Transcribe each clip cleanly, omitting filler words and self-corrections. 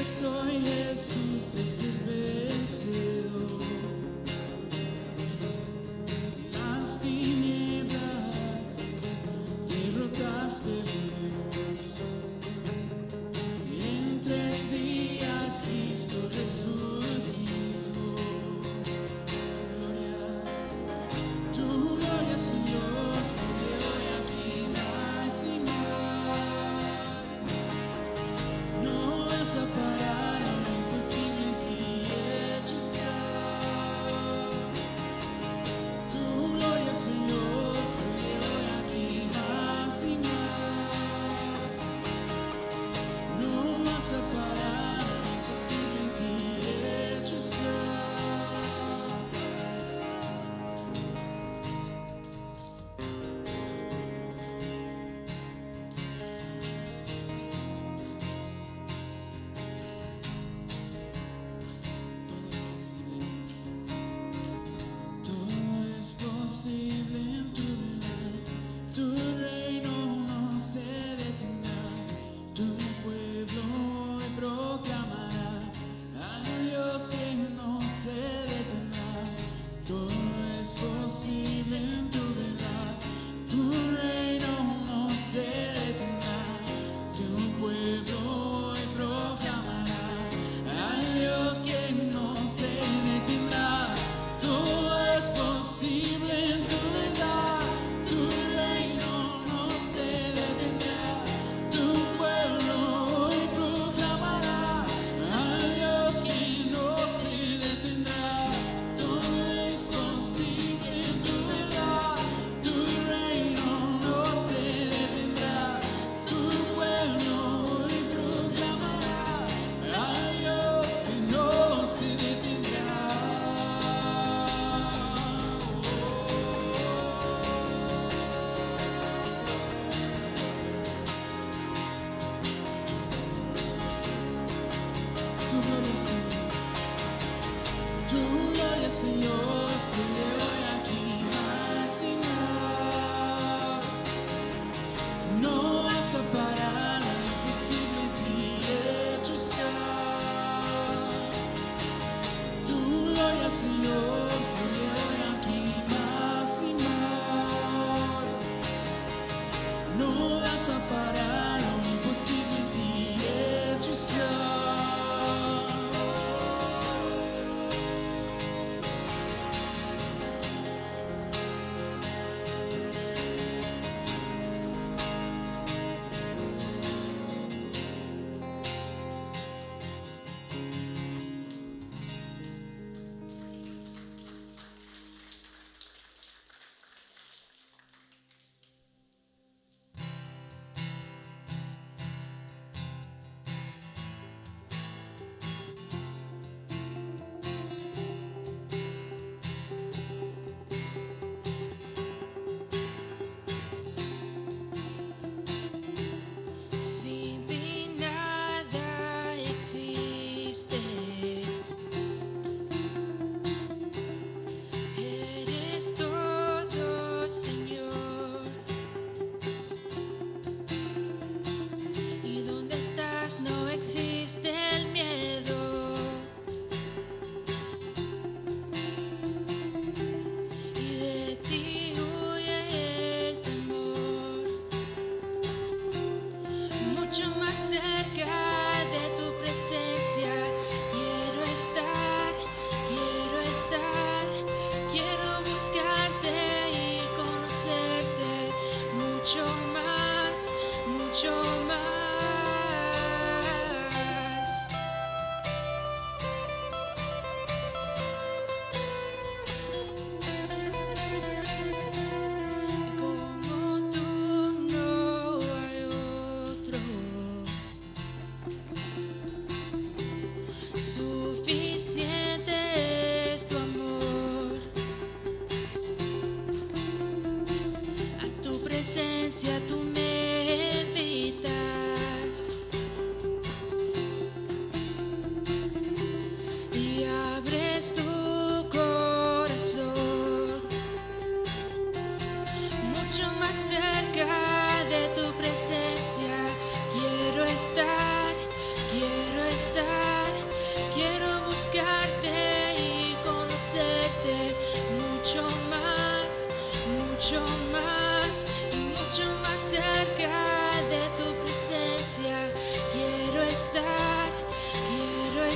soy Jesús, es el vencedor. Las tinieblas derrotaste, Dios. En 3 días Cristo resucitó. Tu gloria, Señor, fluye hoy aquí más y más. No vas a parar, lo imposible en ti hecho está. Tu gloria, Señor, fluye hoy aquí más y más. No vas a parar, lo imposible en ti hecho está. Todo es posible en tu verdad, tu reino no se detendrá, tu pueblo hoy proclamará al Dios que no se detendrá. Todo es posible en tu verdad, tu reino no se detendrá, tu pueblo hoy proclamará al Dios que no se detendrá. Todo es posible en tu verdad, tu reino no se detendrá, tu pueblo hoy proclamará a Dios que no se detendrá. Todo es posible en tu verdad, tu reino no se detendrá, tu pueblo hoy proclamará a Dios que no se detendrá. Tu gloria, Señor, fluye hoy aquí más y más. No vas a parar, lo imposible en ti hecho está. Tu gloria, Señor, fluye hoy aquí más y más. No vas a parar, lo imposible en ti hecho está.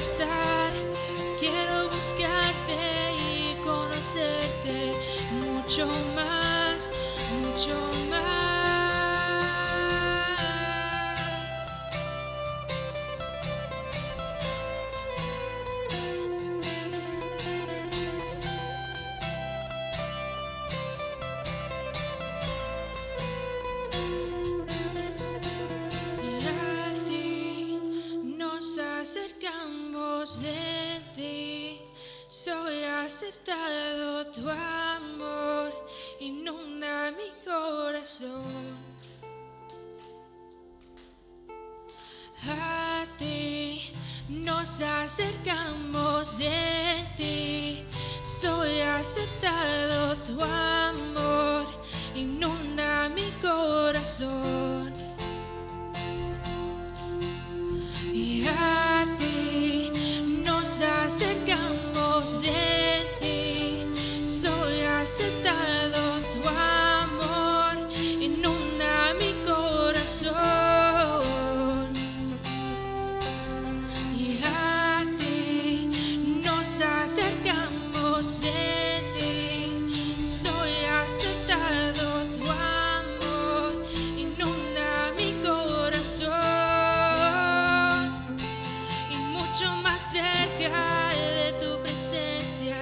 estar, quiero buscarte y conocerte mucho más, mucho más. Acercamos de ti, soy aceptado, tu amor inunda mi corazón. A ti nos acercamos de ti, soy aceptado, tu amor inunda mi corazón. Y a ti nos acercamos de ti, soy aceptado, tu amor inunda mi corazón. Y a ti nos acercamos de ti, soy aceptado, tu amor inunda mi corazón. Mucho más cerca de tu presencia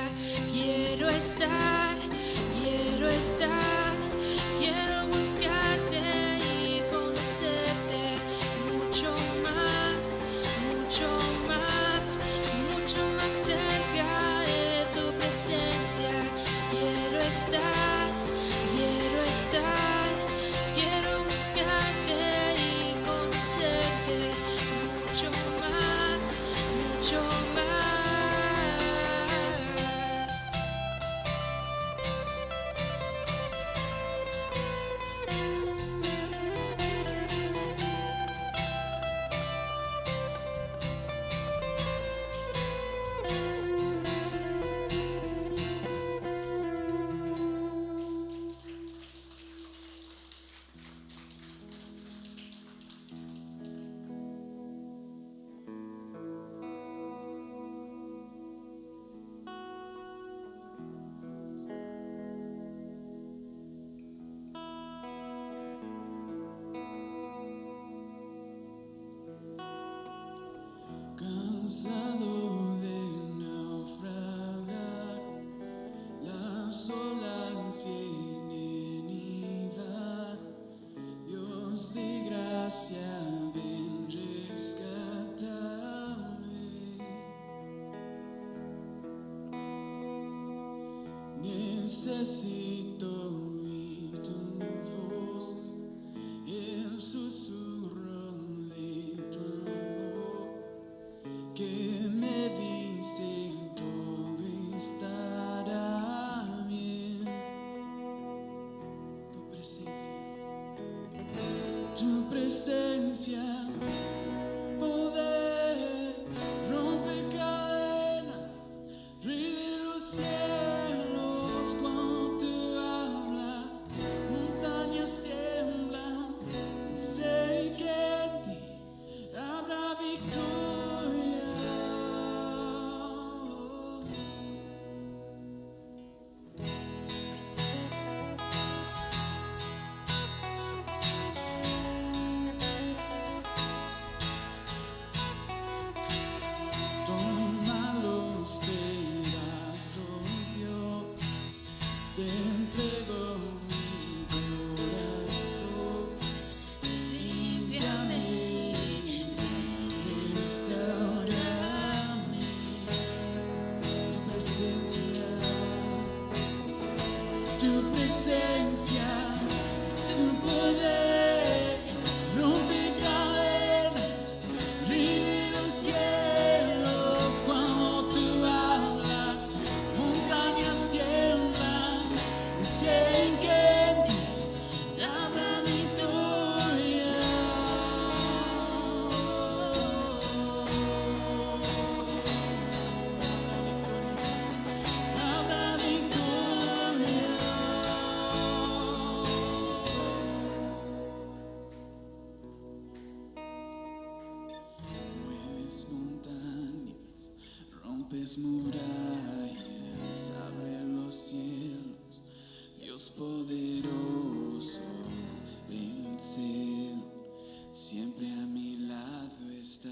quiero estar, quiero estar, quiero buscarte y conocerte mucho más, mucho más, mucho más cerca de tu presencia quiero estar, quiero estar, quiero buscarte y conocerte mucho más, mucho más. Cansado de naufragar, las olas vienen y van. Dios de gracia, ven, rescátame. Necesito oír tu voz, el susurro de tu amor, que me dice todo estará bien. Tu presencia, poder, rompe cadenas, Rey de los cielos. Cuando tú hablas, montañas tiemblan, y sé que en ti habrá victoria. Toma los pedazos, Dios, te entrego mi corazón. Límpiame, restaurame. Tu presencia, tu presencia, tu poder, rompe cadenas, Rey de los cielos. Cuando tú hablas, montañas tiemblan, y sé que en ti habrá victoria. Habrá victoria. rompes murallas, abre los cielos, Dios poderoso, vencedor, siempre a mi lado está.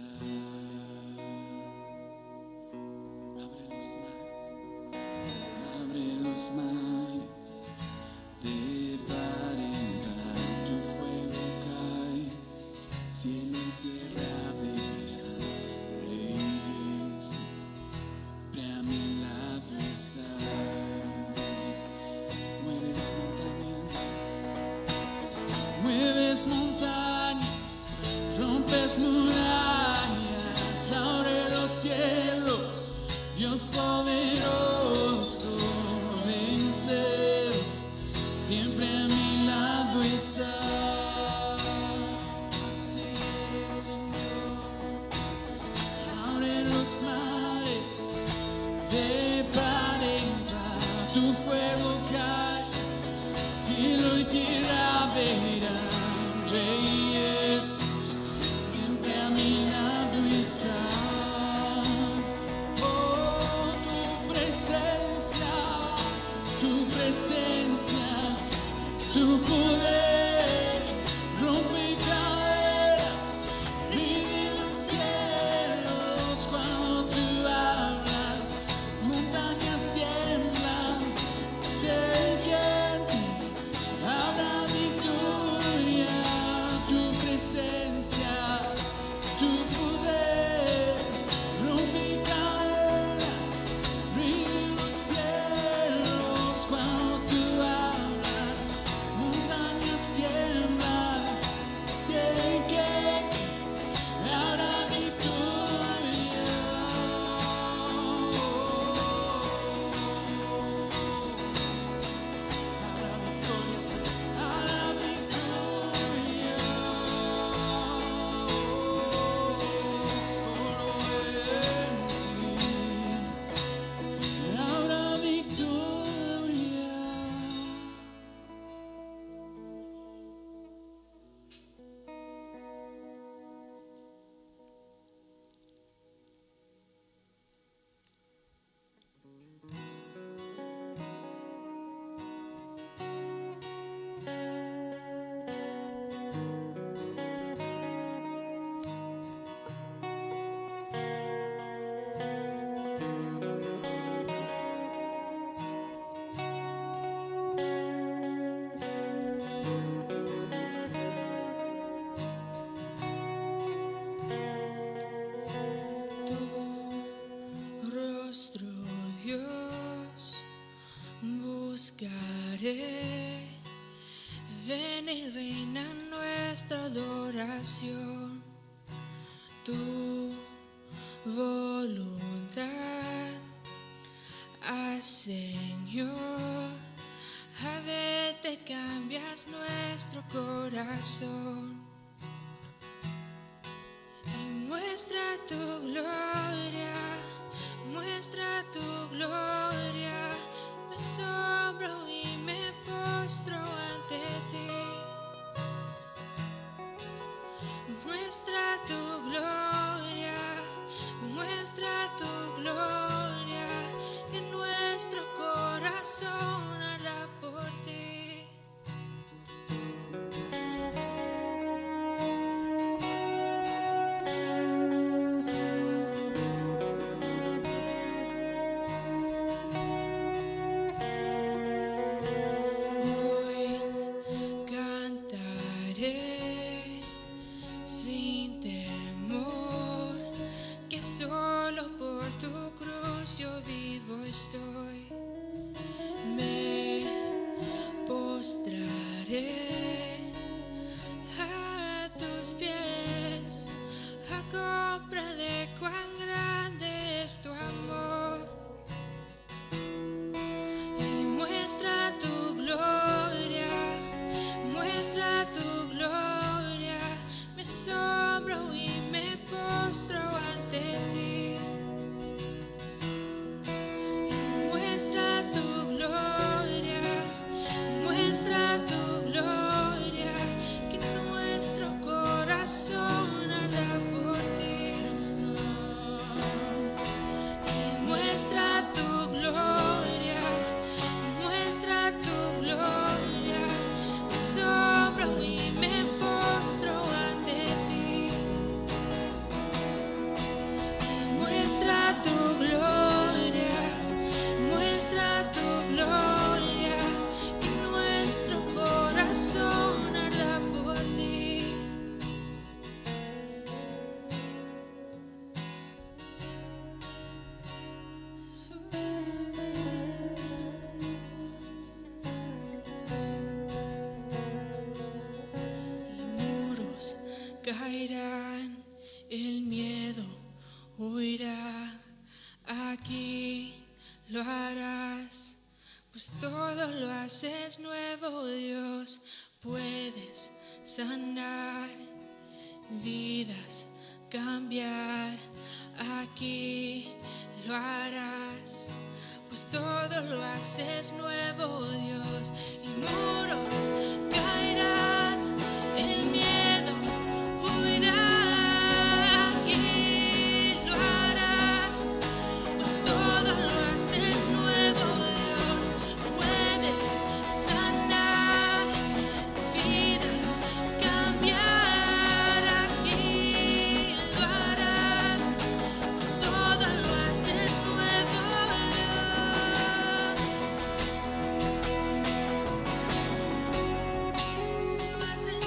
Abre los mares, de par en par, tu fuego cae, cielo y tierra verán, Rey Jesús, siempre a mi lado estás. Mueves montañas, rompes murallas, abre los cielos, Dios poderoso, vencedor, siempre a mi lado estás. Así eres, Señor. Abre los mares, de par en par, tu fuego cae, cielo y tierra verán, Rey Jesús, siempre a mi lado estás. Oh, tu presencia, tu poder, rompe cadenas, rinde los cielos cuando tú hablas, montañas tiemblan, sé que en ti habrá victoria. Tu presencia, tu poder, rompe cadenas, rinde los cielos cuando tú hablas, montañas tiemblan, sé que habrá victoria. Habrá victoria, Señor, habrá victoria. Solo en ti habrá victoria. Tu rostro, Dios, buscaré. Ven y reina nuestra adoración. Tu voluntad, Señor, a ver te cambias nuestro corazón. Y muestra tu gloria, muestra tu gloria. Me asombro y me postro ante ti. Muestra tu gloria, muestra tu gloria, que nuestro corazón arda por ti. Hoy cantaré sin temor, que solo por tu cruz yo vivo estoy. Me postraré a tus pies, a compra de cuán grande es tu amor. Y muestra tu gloria, muestra tu gloria. Me asombro y me postro ante ti. Y muestra tu gloria, muestra tu gloria, que nuestro corazón arda por ti. caerán, el miedo huirá. Aquí lo harás, pues todo lo haces nuevo, Dios. Puedes sanar vidas, cambiar. Aquí lo harás, pues todo lo haces nuevo, Dios. Y muros caerán, el miedo huirá. Aquí lo harás, pues todo lo haces nuevo, Dios. Puedes sanar vidas, cambiar. Aquí lo harás, pues todo lo haces nuevo, Dios. Lo haces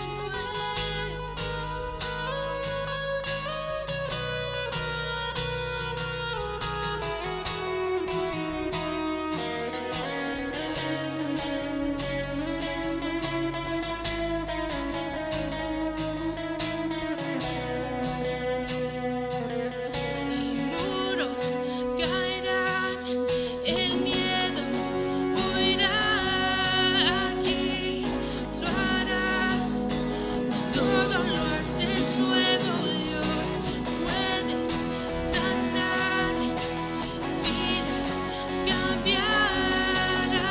y muros caerán, el miedo huirá. Aquí lo harás, pues todo lo haces nuevo, Dios. Puedes sanar vidas, cambiar.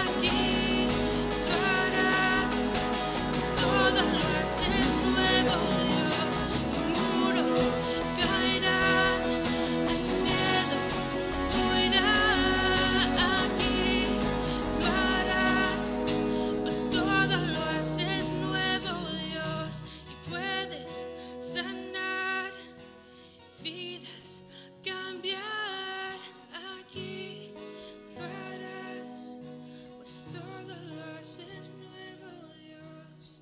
Aquí lo harás, pues todo lo haces nuevo, Dios. Muros caerán, el miedo huirá. Aquí lo harás, pues todo lo haces nuevo, Dios. Y puedes sanar vidas, cambiar. Aquí lo harás, pues todo lo haces nuevo, Dios.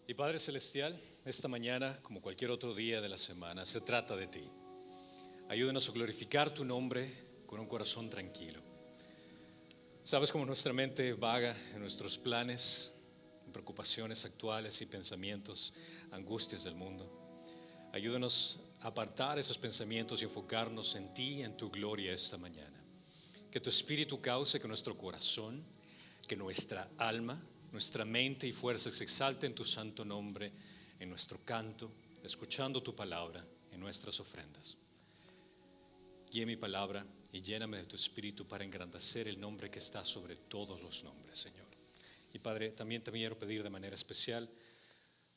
Y Padre Celestial, esta mañana, como cualquier otro día de la semana, se trata de ti. Ayúdanos a glorificar tu nombre con un corazón tranquilo. Sabes cómo nuestra mente vaga en nuestros planes, en preocupaciones actuales y pensamientos, angustias del mundo. Ayúdanos a apartar esos pensamientos y enfocarnos en ti y en tu gloria esta mañana. Que tu Espíritu cause que nuestro corazón, que nuestra alma, nuestra mente y fuerza se exalten en tu santo nombre, en nuestro canto, escuchando tu palabra, en nuestras ofrendas. Guía mi palabra y lléname de tu Espíritu para engrandecer el nombre que está sobre todos los nombres, Señor. Y Padre, también te quiero pedir de manera especial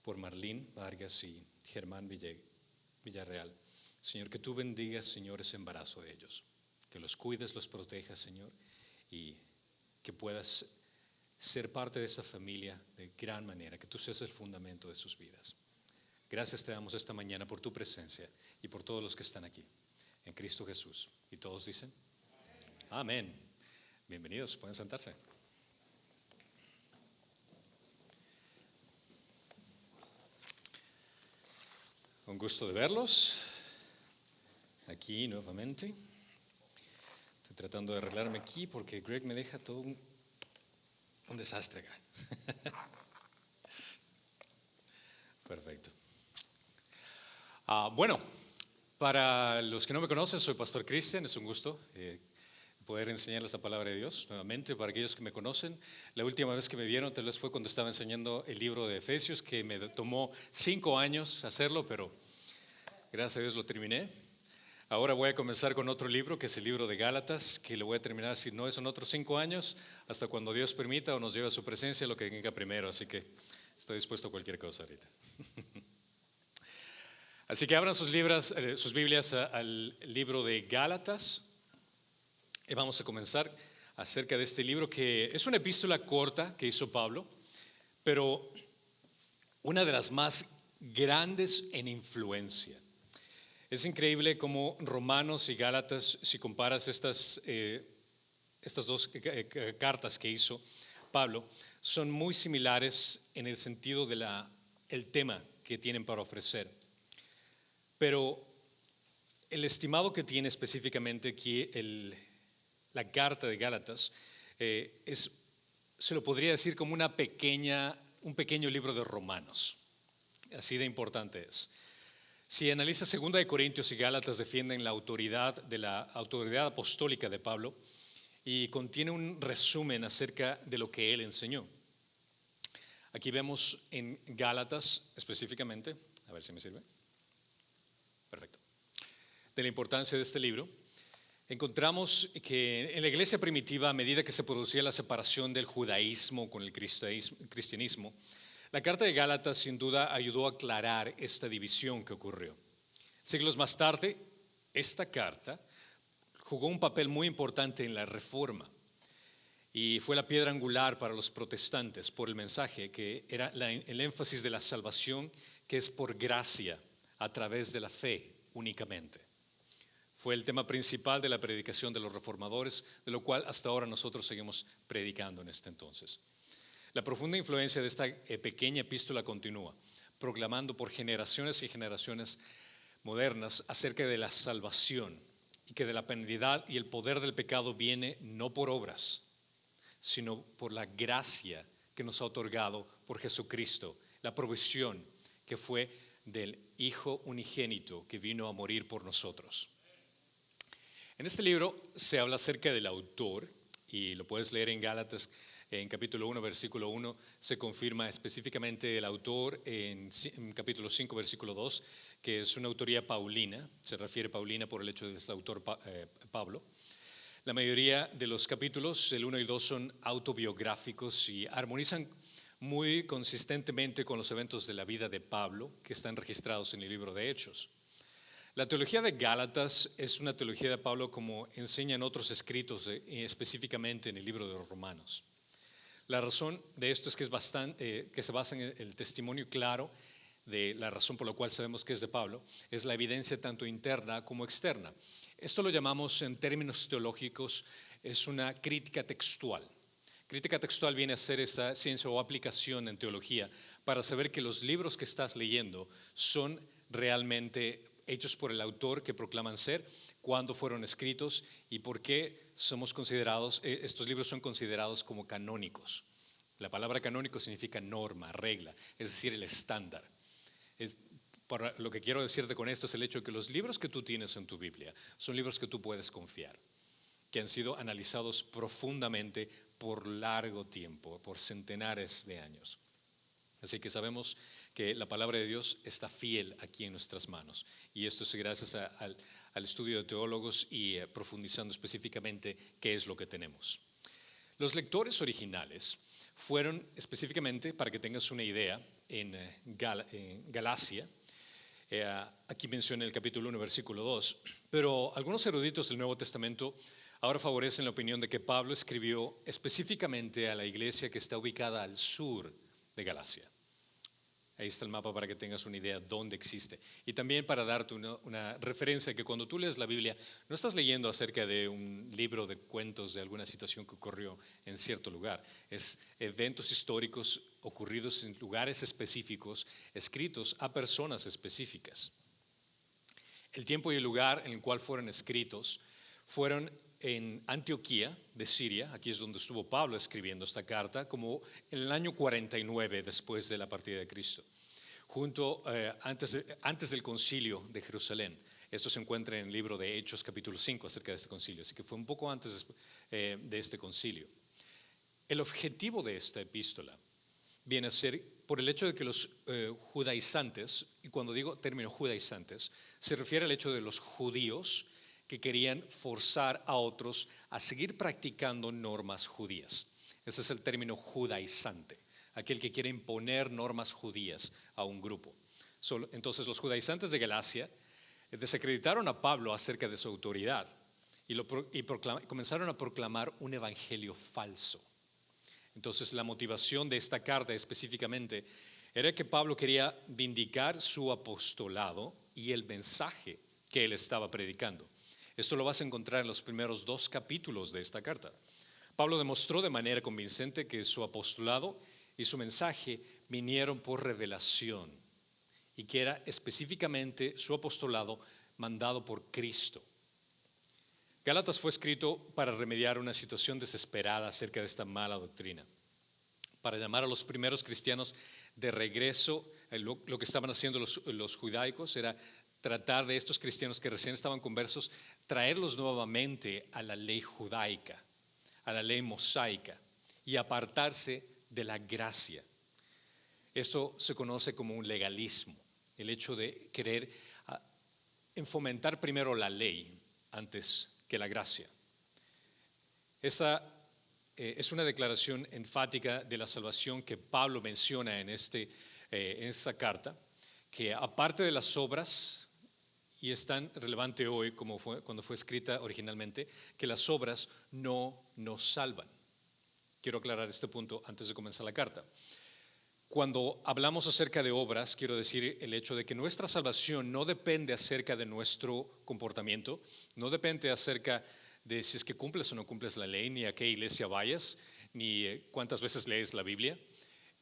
por Marlene Vargas y Germán Villarreal. Señor, que tú bendigas, Señor, ese embarazo de ellos. Que los cuides, los protejas, Señor, y que puedas ser parte de esa familia de gran manera, que tú seas el fundamento de sus vidas. Gracias te damos esta mañana por tu presencia y por todos los que están aquí, en Cristo Jesús. Y todos dicen, amén. Bienvenidos, pueden sentarse. Un gusto de verlos aquí nuevamente. Estoy tratando de arreglarme aquí porque Greg me deja todo un desastre acá. Perfecto. Bueno, para los que no me conocen, soy Pastor Cristian, es un gusto poder enseñarles la palabra de Dios nuevamente. Para aquellos que me conocen, la última vez que me vieron tal vez fue cuando estaba enseñando el libro de Efesios, que me tomó 5 años hacerlo, pero gracias a Dios lo terminé. Ahora voy a comenzar con otro libro, que es el libro de Gálatas, que lo voy a terminar, si no es en otros 5 años, hasta cuando Dios permita o nos lleve a su presencia, lo que venga primero. Así que estoy dispuesto a cualquier cosa ahorita. Así que abran sus Biblias al libro de Gálatas. Y vamos a comenzar acerca de este libro, que es una epístola corta que hizo Pablo, pero una de las más grandes en influencia. Es increíble cómo Romanos y Gálatas, si comparas estas dos cartas que hizo Pablo, son muy similares en el sentido del tema que tienen para ofrecer. Pero el estimado que tiene específicamente aquí la carta de Gálatas se lo podría decir como un pequeño libro de Romanos. Así de importante es. Si analizas 2 de Corintios y Gálatas, defienden la autoridad apostólica de Pablo y contiene un resumen acerca de lo que él enseñó. Aquí vemos en Gálatas específicamente, a ver si me sirve. Perfecto. De la importancia de este libro. Encontramos que en la iglesia primitiva, a medida que se producía la separación del judaísmo con el cristianismo, la carta de Gálatas sin duda ayudó a aclarar esta división que ocurrió. Siglos más tarde, esta carta jugó un papel muy importante en la Reforma y fue la piedra angular para los protestantes por el mensaje que era el énfasis de la salvación, que es por gracia, a través de la fe únicamente. Fue el tema principal de la predicación de los reformadores, de lo cual hasta ahora nosotros seguimos predicando en este entonces. La profunda influencia de esta pequeña epístola continúa, proclamando por generaciones y generaciones modernas acerca de la salvación y que de la penalidad y el poder del pecado viene no por obras, sino por la gracia que nos ha otorgado por Jesucristo, la provisión que fue del Hijo unigénito que vino a morir por nosotros. En este libro se habla acerca del autor, y lo puedes leer en Gálatas, en capítulo 1, versículo 1, se confirma específicamente el autor en capítulo 5, versículo 2, que es una autoría paulina, se refiere Paulina por el hecho de que es el autor Pablo. La mayoría de los capítulos, el 1 y 2, son autobiográficos y armonizan muy consistentemente con los eventos de la vida de Pablo, que están registrados en el libro de Hechos. La teología de Gálatas es una teología de Pablo como enseñan otros escritos, específicamente en el libro de los Romanos. La razón de esto es que se basa en el testimonio claro de la razón por la cual sabemos que es de Pablo, es la evidencia tanto interna como externa. Esto lo llamamos en términos teológicos, es una crítica textual. Crítica textual viene a ser esa ciencia o aplicación en teología para saber que los libros que estás leyendo son realmente hechos por el autor que proclaman ser, cuándo fueron escritos y por qué estos libros son considerados como canónicos. La palabra canónico significa norma, regla, es decir, el estándar. Lo que quiero decirte con esto es el hecho de que los libros que tú tienes en tu Biblia son libros que tú puedes confiar, que han sido analizados profundamente por largo tiempo, por centenares de años. Así que sabemos que la palabra de Dios está fiel aquí en nuestras manos. Y esto es gracias al estudio de teólogos y profundizando específicamente qué es lo que tenemos. Los lectores originales fueron específicamente, para que tengas una idea, en Galacia. Aquí menciona el capítulo 1, versículo 2. Pero algunos eruditos del Nuevo Testamento ahora favorecen la opinión de que Pablo escribió específicamente a la iglesia que está ubicada al sur de Galacia. Ahí está el mapa para que tengas una idea de dónde existe. Y también para darte una referencia que cuando tú lees la Biblia, no estás leyendo acerca de un libro de cuentos de alguna situación que ocurrió en cierto lugar. Es eventos históricos ocurridos en lugares específicos, escritos a personas específicas. El tiempo y el lugar en el cual fueron escritos fueron en Antioquía de Siria, aquí es donde estuvo Pablo escribiendo esta carta, como en el año 49 después de la partida de Cristo, antes del concilio de Jerusalén. Esto se encuentra en el libro de Hechos capítulo 5 acerca de este concilio, así que fue un poco antes de este concilio. El objetivo de esta epístola viene a ser por el hecho de que los judaizantes, y cuando digo término judaizantes, se refiere al hecho de los judíos que querían forzar a otros a seguir practicando normas judías. Ese es el término judaizante, aquel que quiere imponer normas judías a un grupo. Entonces los judaizantes de Galacia desacreditaron a Pablo acerca de su autoridad y comenzaron a proclamar un evangelio falso. Entonces la motivación de esta carta específicamente era que Pablo quería vindicar su apostolado y el mensaje que él estaba predicando. Esto lo vas a encontrar en los primeros 2 capítulos de esta carta. Pablo demostró de manera convincente que su apostolado y su mensaje vinieron por revelación y que era específicamente su apostolado mandado por Cristo. Gálatas fue escrito para remediar una situación desesperada acerca de esta mala doctrina, para llamar a los primeros cristianos de regreso. Lo que estaban haciendo los judaicos era tratar de estos cristianos que recién estaban conversos, traerlos nuevamente a la ley judaica, a la ley mosaica, y apartarse de la gracia. Esto se conoce como un legalismo, el hecho de querer fomentar primero la ley antes que la gracia. Esta es una declaración enfática de la salvación que Pablo menciona en esta carta, que aparte de las obras, y es tan relevante hoy como cuando fue escrita originalmente, que las obras no nos salvan. Quiero aclarar este punto antes de comenzar la carta. Cuando hablamos acerca de obras, quiero decir el hecho de que nuestra salvación no depende acerca de nuestro comportamiento, no depende acerca de si es que cumples o no cumples la ley, ni a qué iglesia vayas, ni cuántas veces lees la Biblia.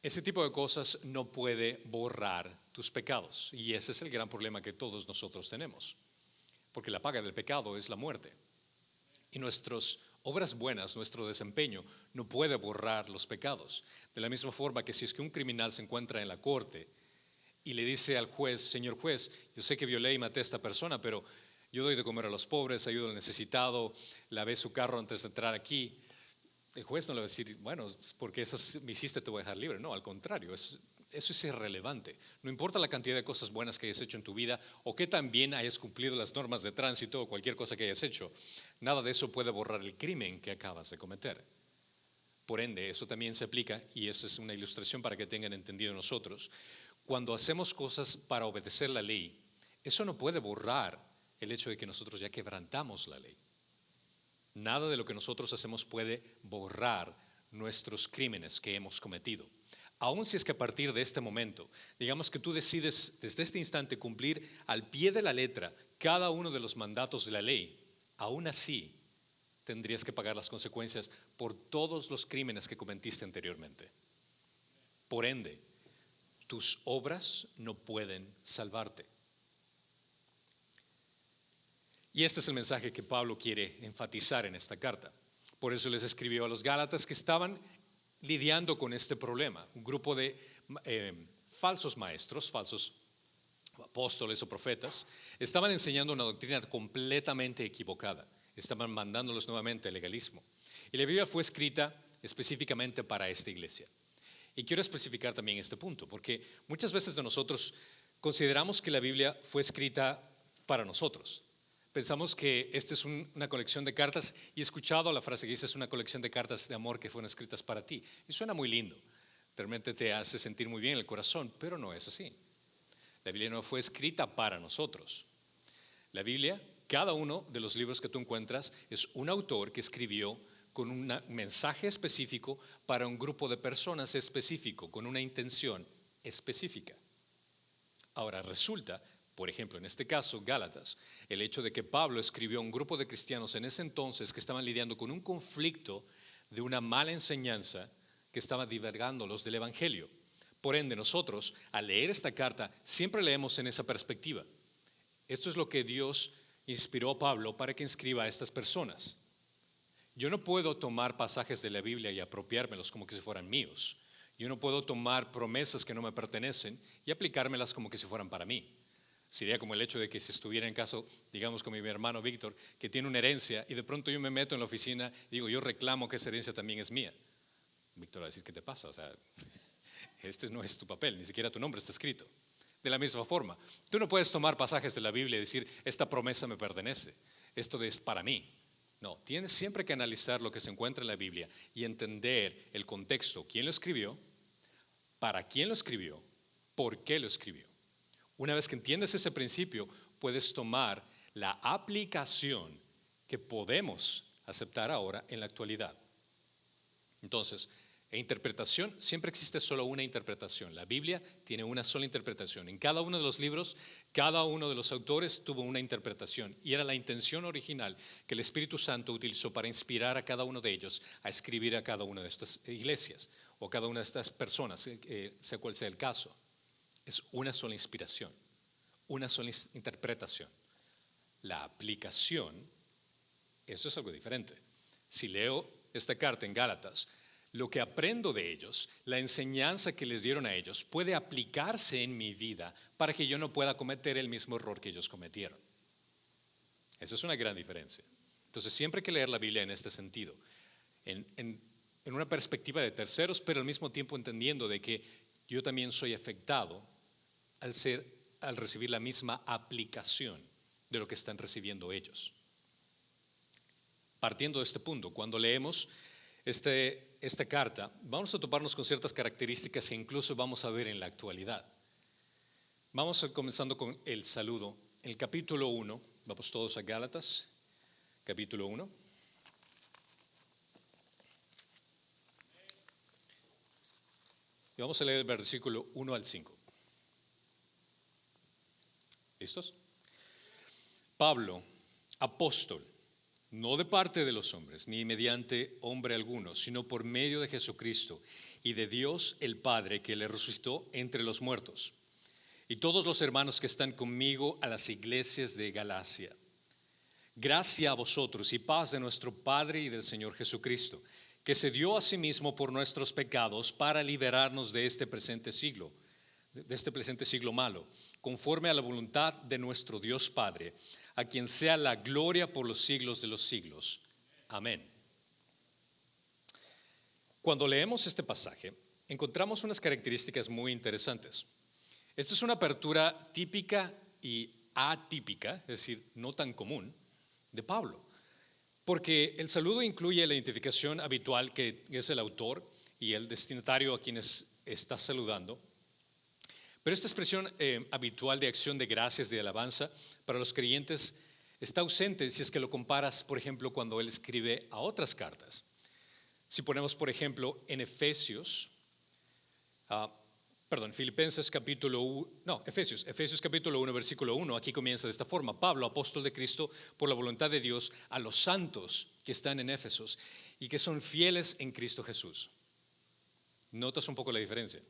Ese tipo de cosas no puede borrar tus pecados, y ese es el gran problema que todos nosotros tenemos, porque la paga del pecado es la muerte. Y nuestras obras buenas, nuestro desempeño, no puede borrar los pecados. De la misma forma que si es que un criminal se encuentra en la corte y le dice al juez: señor juez, yo sé que violé y maté a esta persona, pero yo doy de comer a los pobres, ayudo al necesitado, lavé su carro antes de entrar aquí. El juez no le va a decir: bueno, porque eso me hiciste, te voy a dejar libre. No, al contrario, eso es irrelevante. No importa la cantidad de cosas buenas que hayas hecho en tu vida o que también hayas cumplido las normas de tránsito o cualquier cosa que hayas hecho, nada de eso puede borrar el crimen que acabas de cometer. Por ende, eso también se aplica, y eso es una ilustración para que tengan entendido nosotros. Cuando hacemos cosas para obedecer la ley, eso no puede borrar el hecho de que nosotros ya quebrantamos la ley. Nada de lo que nosotros hacemos puede borrar nuestros crímenes que hemos cometido. Aun si es que a partir de este momento, digamos que tú decides desde este instante cumplir al pie de la letra cada uno de los mandatos de la ley, aún así tendrías que pagar las consecuencias por todos los crímenes que cometiste anteriormente. Por ende, tus obras no pueden salvarte. Y este es el mensaje que Pablo quiere enfatizar en esta carta. Por eso les escribió a los Gálatas, que estaban lidiando con este problema. Un grupo de falsos maestros, falsos apóstoles o profetas, estaban enseñando una doctrina completamente equivocada. Estaban mandándolos nuevamente al legalismo. Y la Biblia fue escrita específicamente para esta iglesia. Y quiero especificar también este punto, porque muchas veces nosotros consideramos que la Biblia fue escrita para nosotros. Pensamos que esta es una colección de cartas, y he escuchado la frase que dice: es una colección de cartas de amor que fueron escritas para ti. Y suena muy lindo, realmente te hace sentir muy bien el corazón, pero no es así. La Biblia no fue escrita para nosotros. La Biblia, cada uno de los libros que tú encuentras, es un autor que escribió con un mensaje específico para un grupo de personas específico, con una intención específica. Ahora resulta, por ejemplo, en este caso, Gálatas, el hecho de que Pablo escribió a un grupo de cristianos en ese entonces que estaban lidiando con un conflicto de una mala enseñanza que estaba divergándolos del Evangelio. Por ende, nosotros, al leer esta carta, siempre leemos en esa perspectiva. Esto es lo que Dios inspiró a Pablo para que escriba a estas personas. Yo no puedo tomar pasajes de la Biblia y apropiármelos como que si fueran míos. Yo no puedo tomar promesas que no me pertenecen y aplicármelas como que si fueran para mí. Sería como el hecho de que si estuviera en caso, digamos, con mi hermano Víctor, que tiene una herencia, y de pronto yo me meto en la oficina y digo: yo reclamo que esa herencia también es mía. Víctor va a decir: ¿qué te pasa? O sea, este no es tu papel, ni siquiera tu nombre está escrito. De la misma forma, tú no puedes tomar pasajes de la Biblia y decir: esta promesa me pertenece, esto es para mí. No, tienes siempre que analizar lo que se encuentra en la Biblia y entender el contexto, quién lo escribió, para quién lo escribió, por qué lo escribió. Una vez que entiendes ese principio, puedes tomar la aplicación que podemos aceptar ahora en la actualidad. Entonces, en interpretación, siempre existe solo una interpretación. La Biblia tiene una sola interpretación. En cada uno de los libros, cada uno de los autores tuvo una interpretación, y era la intención original que el Espíritu Santo utilizó para inspirar a cada uno de ellos a escribir a cada una de estas iglesias o cada una de estas personas, sea cual sea el caso. es una sola inspiración, una sola interpretación. La aplicación, eso es algo diferente. Si leo esta carta en Gálatas, lo que aprendo de ellos, la enseñanza que les dieron a ellos, puede aplicarse en mi vida para que yo no pueda cometer el mismo error que ellos cometieron. Esa es una gran diferencia. Entonces, siempre hay que leer la Biblia en este sentido, en una perspectiva de terceros, pero al mismo tiempo entendiendo de que yo también soy afectado al recibir la misma aplicación de lo que están recibiendo ellos. Partiendo de este punto, cuando leemos esta carta, vamos a toparnos con ciertas características que incluso vamos a ver en la actualidad. Vamos comenzando con el saludo. En el capítulo 1, vamos todos a Gálatas, capítulo 1. Y vamos a leer el versículo 1 al 5. ¿Listos? Pablo, apóstol, no de parte de los hombres, ni mediante hombre alguno, sino por medio de Jesucristo y de Dios el Padre, que le resucitó entre los muertos. Y todos los hermanos que están conmigo a las iglesias de Galacia. Gracia a vosotros y paz de nuestro Padre y del Señor Jesucristo, que se dio a sí mismo por nuestros pecados para liberarnos de este presente siglo malo, conforme a la voluntad de nuestro Dios Padre, a quien sea la gloria por los siglos de los siglos. Amén. Cuando leemos este pasaje, encontramos unas características muy interesantes. Esta es una apertura típica y atípica, es decir, no tan común, de Pablo, porque el saludo incluye la identificación habitual que es el autor y el destinatario a quienes está saludando. Pero esta expresión habitual de acción de gracias, de alabanza, para los creyentes está ausente si es que lo comparas, por ejemplo, cuando él escribe a otras cartas. Si ponemos, por ejemplo, en Efesios capítulo 1, versículo 1, aquí comienza de esta forma: Pablo, apóstol de Cristo, por la voluntad de Dios, a los santos que están en Éfesos y que son fieles en Cristo Jesús. ¿Notas un poco la diferencia?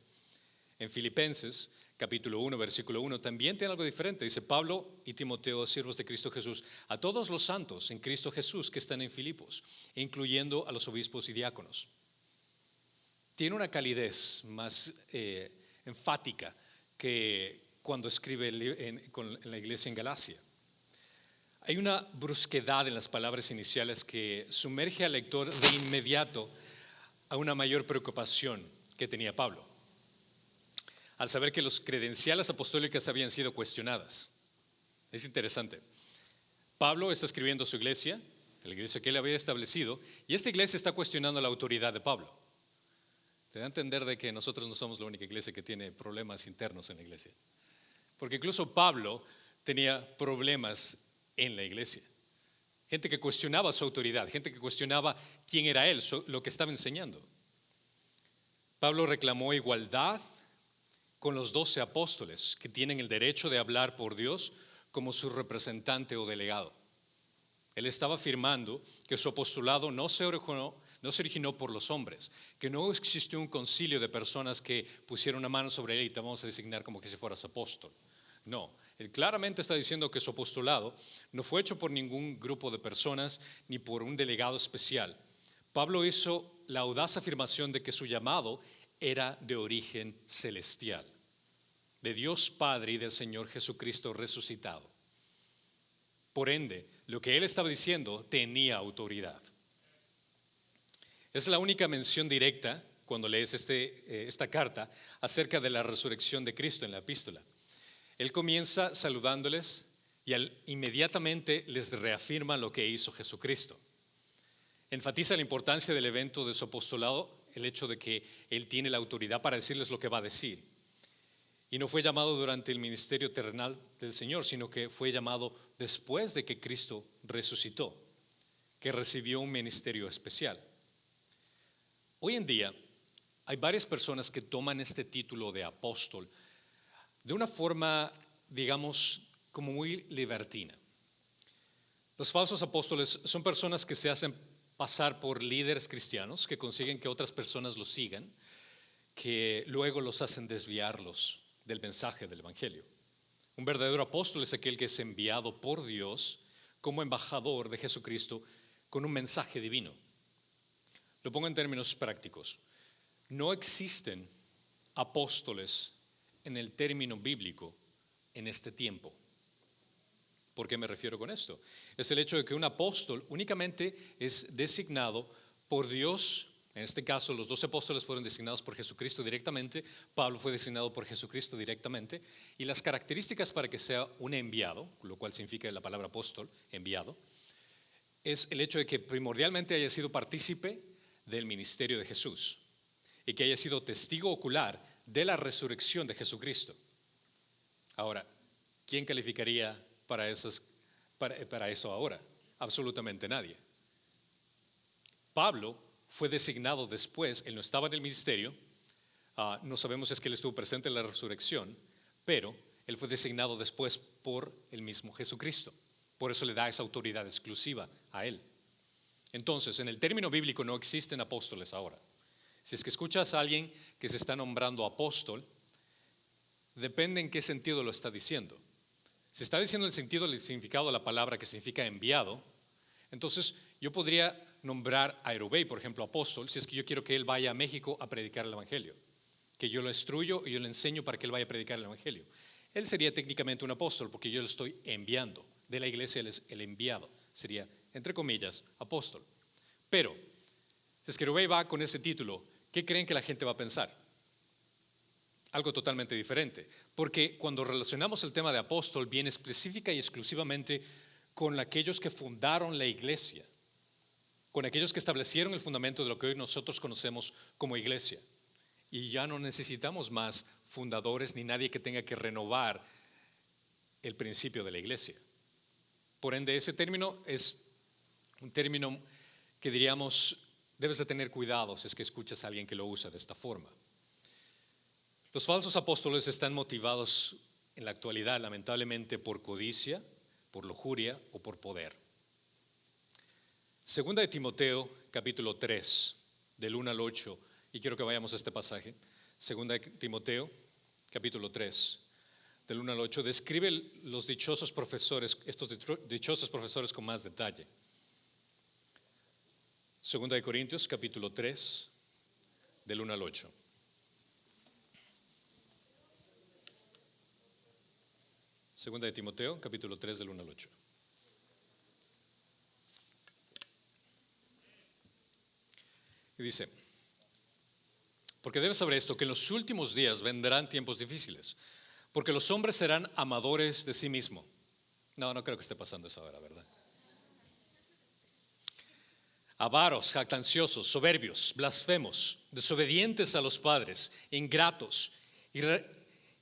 En Filipenses, capítulo 1, versículo 1, también tiene algo diferente. Dice: Pablo y Timoteo, siervos de Cristo Jesús, a todos los santos en Cristo Jesús que están en Filipos, incluyendo a los obispos y diáconos. Tiene una calidez más enfática que cuando escribe en la iglesia en Galacia. Hay una brusquedad en las palabras iniciales que sumerge al lector de inmediato a una mayor preocupación que tenía Pablo, al saber que las credenciales apostólicas habían sido cuestionadas. Es interesante. Pablo está escribiendo a su iglesia, la iglesia que él había establecido, y esta iglesia está cuestionando la autoridad de Pablo. Te da a entender de que nosotros no somos la única iglesia que tiene problemas internos en la iglesia. Porque incluso Pablo tenía problemas en la iglesia. Gente que cuestionaba su autoridad, gente que cuestionaba quién era él, lo que estaba enseñando. Pablo reclamó igualdad con los 12 apóstoles que tienen el derecho de hablar por Dios como su representante o delegado. Él estaba afirmando que su apostolado no se originó por los hombres, que no existió un concilio de personas que pusieron una mano sobre él y te vamos a designar como que si fueras apóstol. No, él claramente está diciendo que su apostolado no fue hecho por ningún grupo de personas ni por un delegado especial. Pablo hizo la audaz afirmación de que su llamado era de origen celestial, de Dios Padre y del Señor Jesucristo resucitado. Por ende, lo que él estaba diciendo tenía autoridad. Es la única mención directa, cuando lees esta carta, acerca de la resurrección de Cristo en la epístola. Él comienza saludándoles y inmediatamente les reafirma lo que hizo Jesucristo. Enfatiza la importancia del evento de su apostolado, el hecho de que él tiene la autoridad para decirles lo que va a decir. Y no fue llamado durante el ministerio terrenal del Señor, sino que fue llamado después de que Cristo resucitó, que recibió un ministerio especial. Hoy en día hay varias personas que toman este título de apóstol de una forma, digamos, como muy libertina. Los falsos apóstoles son personas que se hacen pasar por líderes cristianos, que consiguen que otras personas los sigan, que luego los hacen desviarlos del mensaje del Evangelio. Un verdadero apóstol es aquel que es enviado por Dios como embajador de Jesucristo con un mensaje divino. Lo pongo en términos prácticos. No existen apóstoles en el término bíblico en este tiempo. ¿Por qué me refiero con esto? Es el hecho de que un apóstol únicamente es designado por Dios. En este caso, los 12 apóstoles fueron designados por Jesucristo directamente. Pablo fue designado por Jesucristo directamente. Y las características para que sea un enviado, lo cual significa la palabra apóstol, enviado, es el hecho de que primordialmente haya sido partícipe del ministerio de Jesús y que haya sido testigo ocular de la resurrección de Jesucristo. Ahora, ¿quién calificaría para eso ahora? Absolutamente nadie. Pablo fue designado después, él no estaba en el ministerio, no sabemos si es que él estuvo presente en la resurrección, pero él fue designado después por el mismo Jesucristo. Por eso le da esa autoridad exclusiva a él. Entonces, en el término bíblico no existen apóstoles ahora. Si es que escuchas a alguien que se está nombrando apóstol, depende en qué sentido lo está diciendo. Si está diciendo el sentido, el significado de la palabra que significa enviado, entonces yo podría nombrar a Erubey, por ejemplo, apóstol, si es que yo quiero que él vaya a México a predicar el Evangelio, que yo lo instruyo y yo le enseño para que él vaya a predicar el Evangelio. Él sería técnicamente un apóstol porque yo lo estoy enviando. De la iglesia él es el enviado, sería, entre comillas, apóstol. Pero, si es que Erubey va con ese título, ¿qué creen que la gente va a pensar? Algo totalmente diferente, porque cuando relacionamos el tema de apóstol viene específica y exclusivamente con aquellos que fundaron la iglesia, con aquellos que establecieron el fundamento de lo que hoy nosotros conocemos como iglesia. Y ya no necesitamos más fundadores ni nadie que tenga que renovar el principio de la iglesia. Por ende, ese término es un término que diríamos, debes de tener cuidado si es que escuchas a alguien que lo usa de esta forma. Los falsos apóstoles están motivados en la actualidad, lamentablemente, por codicia, por lujuria o por poder. Segunda de Timoteo, capítulo 3, del 1 al 8, y quiero que vayamos a este pasaje. Segunda de Timoteo, capítulo 3, del 1 al 8, describe los dichosos profesores, estos dichosos profesores con más detalle. Segunda de Corintios, capítulo 3, del 1 al 8. Segunda de Timoteo, capítulo 3, del 1 al 8. Y dice, porque debes saber esto, que en los últimos días vendrán tiempos difíciles, porque los hombres serán amadores de sí mismos. No creo que esté pasando eso ahora, ¿verdad? Avaros, jactanciosos, soberbios, blasfemos, desobedientes a los padres, ingratos,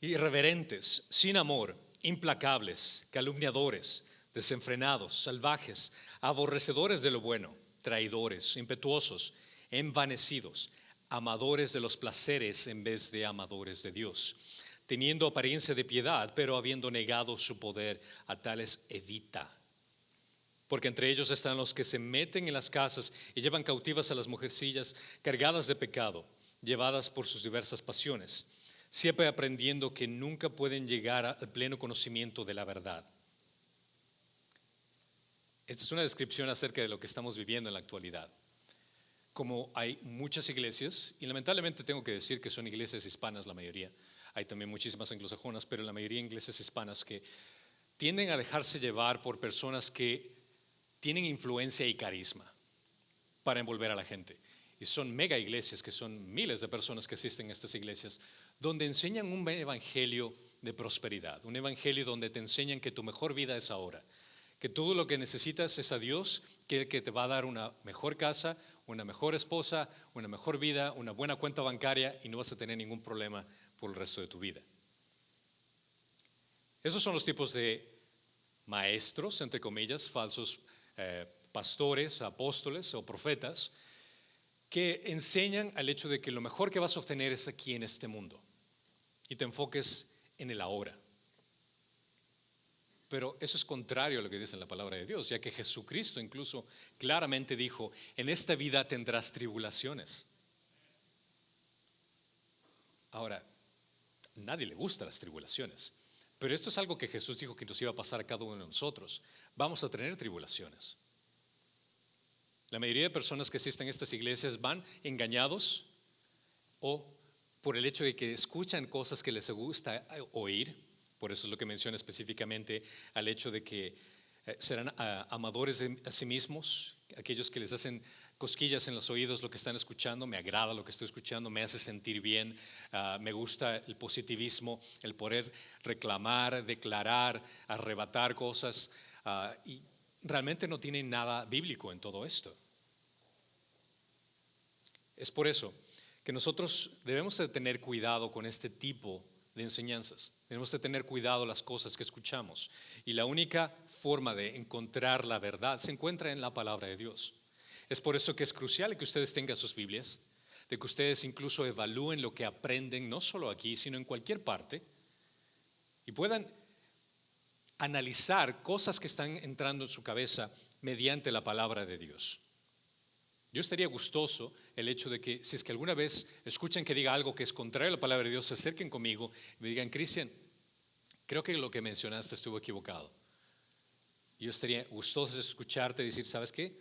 irreverentes, sin amor, implacables, calumniadores, desenfrenados, salvajes, aborrecedores de lo bueno, traidores, impetuosos, envanecidos, amadores de los placeres en vez de amadores de Dios, teniendo apariencia de piedad, pero habiendo negado su poder, a tales evita. Porque entre ellos están los que se meten en las casas y llevan cautivas a las mujercillas cargadas de pecado, llevadas por sus diversas pasiones, siempre aprendiendo que nunca pueden llegar al pleno conocimiento de la verdad. Esta es una descripción acerca de lo que estamos viviendo en la actualidad. Como hay muchas iglesias, y lamentablemente tengo que decir que son iglesias hispanas la mayoría, hay también muchísimas anglosajonas, pero la mayoría de iglesias hispanas que tienden a dejarse llevar por personas que tienen influencia y carisma para envolver a la gente. Y son mega iglesias, que son miles de personas que asisten a estas iglesias, donde enseñan un evangelio de prosperidad, un evangelio donde te enseñan que tu mejor vida es ahora, que todo lo que necesitas es a Dios, que te va a dar una mejor casa, una mejor esposa, una mejor vida, una buena cuenta bancaria y no vas a tener ningún problema por el resto de tu vida. Esos son los tipos de maestros, entre comillas, falsos pastores, apóstoles o profetas, que enseñan al hecho de que lo mejor que vas a obtener es aquí en este mundo y te enfoques en el ahora. Pero eso es contrario a lo que dice en la palabra de Dios, ya que Jesucristo incluso claramente dijo, en esta vida tendrás tribulaciones. Ahora, nadie le gusta las tribulaciones. Pero esto es algo que Jesús dijo que nos iba a pasar a cada uno de nosotros. Vamos a tener tribulaciones. La mayoría de personas que asisten a estas iglesias van engañados o por el hecho de que escuchan cosas que les gusta oír. Por eso es lo que menciona específicamente al hecho de que serán amadores a sí mismos, aquellos que les hacen cosquillas en los oídos lo que están escuchando, me agrada lo que estoy escuchando, me hace sentir bien, me gusta el positivismo, el poder reclamar, declarar, arrebatar cosas, y realmente no tienen nada bíblico en todo esto. Es por eso que nosotros debemos de tener cuidado con este tipo de enseñanzas. Debemos de tener cuidado las cosas que escuchamos. Y la única forma de encontrar la verdad se encuentra en la palabra de Dios. Es por eso que es crucial que ustedes tengan sus Biblias, de que ustedes incluso evalúen lo que aprenden, no solo aquí, sino en cualquier parte, y puedan analizar cosas que están entrando en su cabeza mediante la palabra de Dios. Yo estaría gustoso el hecho de que si es que alguna vez escuchan que diga algo que es contrario a la palabra de Dios, se acerquen conmigo y me digan, Cristian, creo que lo que mencionaste estuvo equivocado. Yo estaría gustoso de escucharte y decir, ¿sabes qué?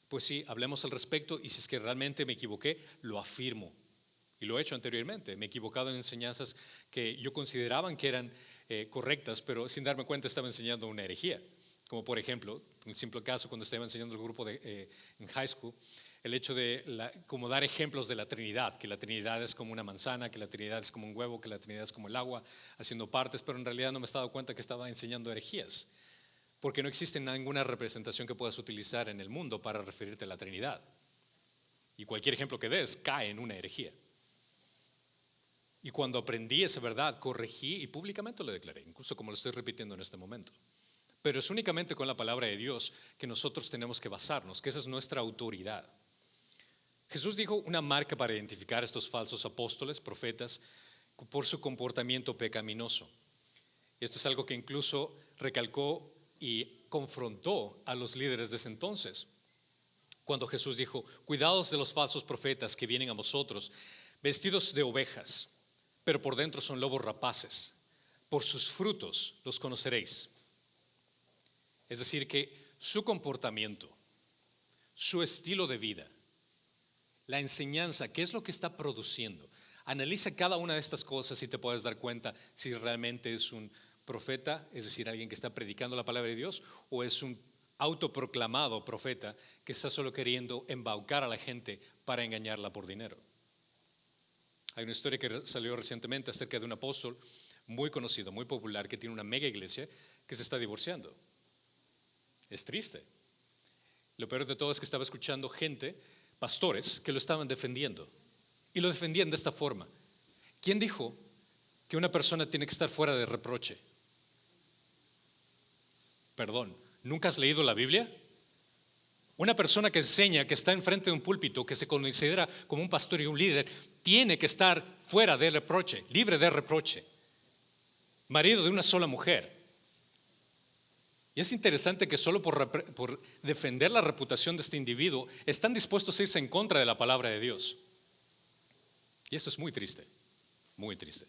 Pues sí, hablemos al respecto y si es que realmente me equivoqué, lo afirmo. Y lo he hecho anteriormente. Me he equivocado en enseñanzas que yo consideraban que eran correctas, pero sin darme cuenta estaba enseñando una herejía. Como por ejemplo, un simple caso cuando estaba enseñando el grupo en high school, el hecho de como dar ejemplos de la Trinidad, que la Trinidad es como una manzana, que la Trinidad es como un huevo, que la Trinidad es como el agua, haciendo partes, pero en realidad no me estaba dando cuenta que estaba enseñando herejías, porque no existe ninguna representación que puedas utilizar en el mundo para referirte a la Trinidad. Y cualquier ejemplo que des cae en una herejía. Y cuando aprendí esa verdad, corregí y públicamente lo declaré, incluso como lo estoy repitiendo en este momento. Pero es únicamente con la palabra de Dios que nosotros tenemos que basarnos, que esa es nuestra autoridad. Jesús dijo una marca para identificar a estos falsos apóstoles, profetas, por su comportamiento pecaminoso. Esto es algo que incluso recalcó y confrontó a los líderes de ese entonces. Cuando Jesús dijo, cuidados de los falsos profetas que vienen a vosotros, vestidos de ovejas, pero por dentro son lobos rapaces. Por sus frutos los conoceréis. Es decir, que su comportamiento, su estilo de vida, la enseñanza, ¿qué es lo que está produciendo? Analiza cada una de estas cosas y te puedes dar cuenta si realmente es un profeta, es decir, alguien que está predicando la palabra de Dios, o es un autoproclamado profeta que está solo queriendo embaucar a la gente para engañarla por dinero. Hay una historia que salió recientemente acerca de un apóstol muy conocido, muy popular, que tiene una mega iglesia que se está divorciando. Es triste. Lo peor de todo es que estaba escuchando gente, pastores, que lo estaban defendiendo. Y lo defendían de esta forma. ¿Quién dijo que una persona tiene que estar fuera de reproche? Perdón, ¿nunca has leído la Biblia? Una persona que enseña, que está enfrente de un púlpito, que se considera como un pastor y un líder, tiene que estar fuera de reproche, libre de reproche. Marido de una sola mujer. Y es interesante que solo por defender la reputación de este individuo están dispuestos a irse en contra de la palabra de Dios. Y esto es muy triste, muy triste.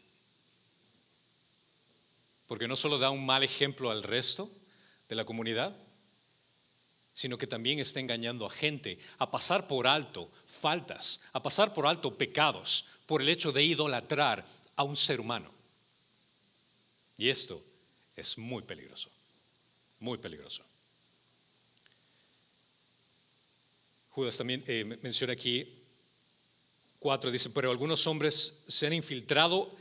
Porque no solo da un mal ejemplo al resto de la comunidad, sino que también está engañando a gente a pasar por alto faltas, a pasar por alto pecados, por el hecho de idolatrar a un ser humano. Y esto es muy peligroso. Muy peligroso. Judas también menciona aquí 4, dice, pero algunos hombres se han infiltrado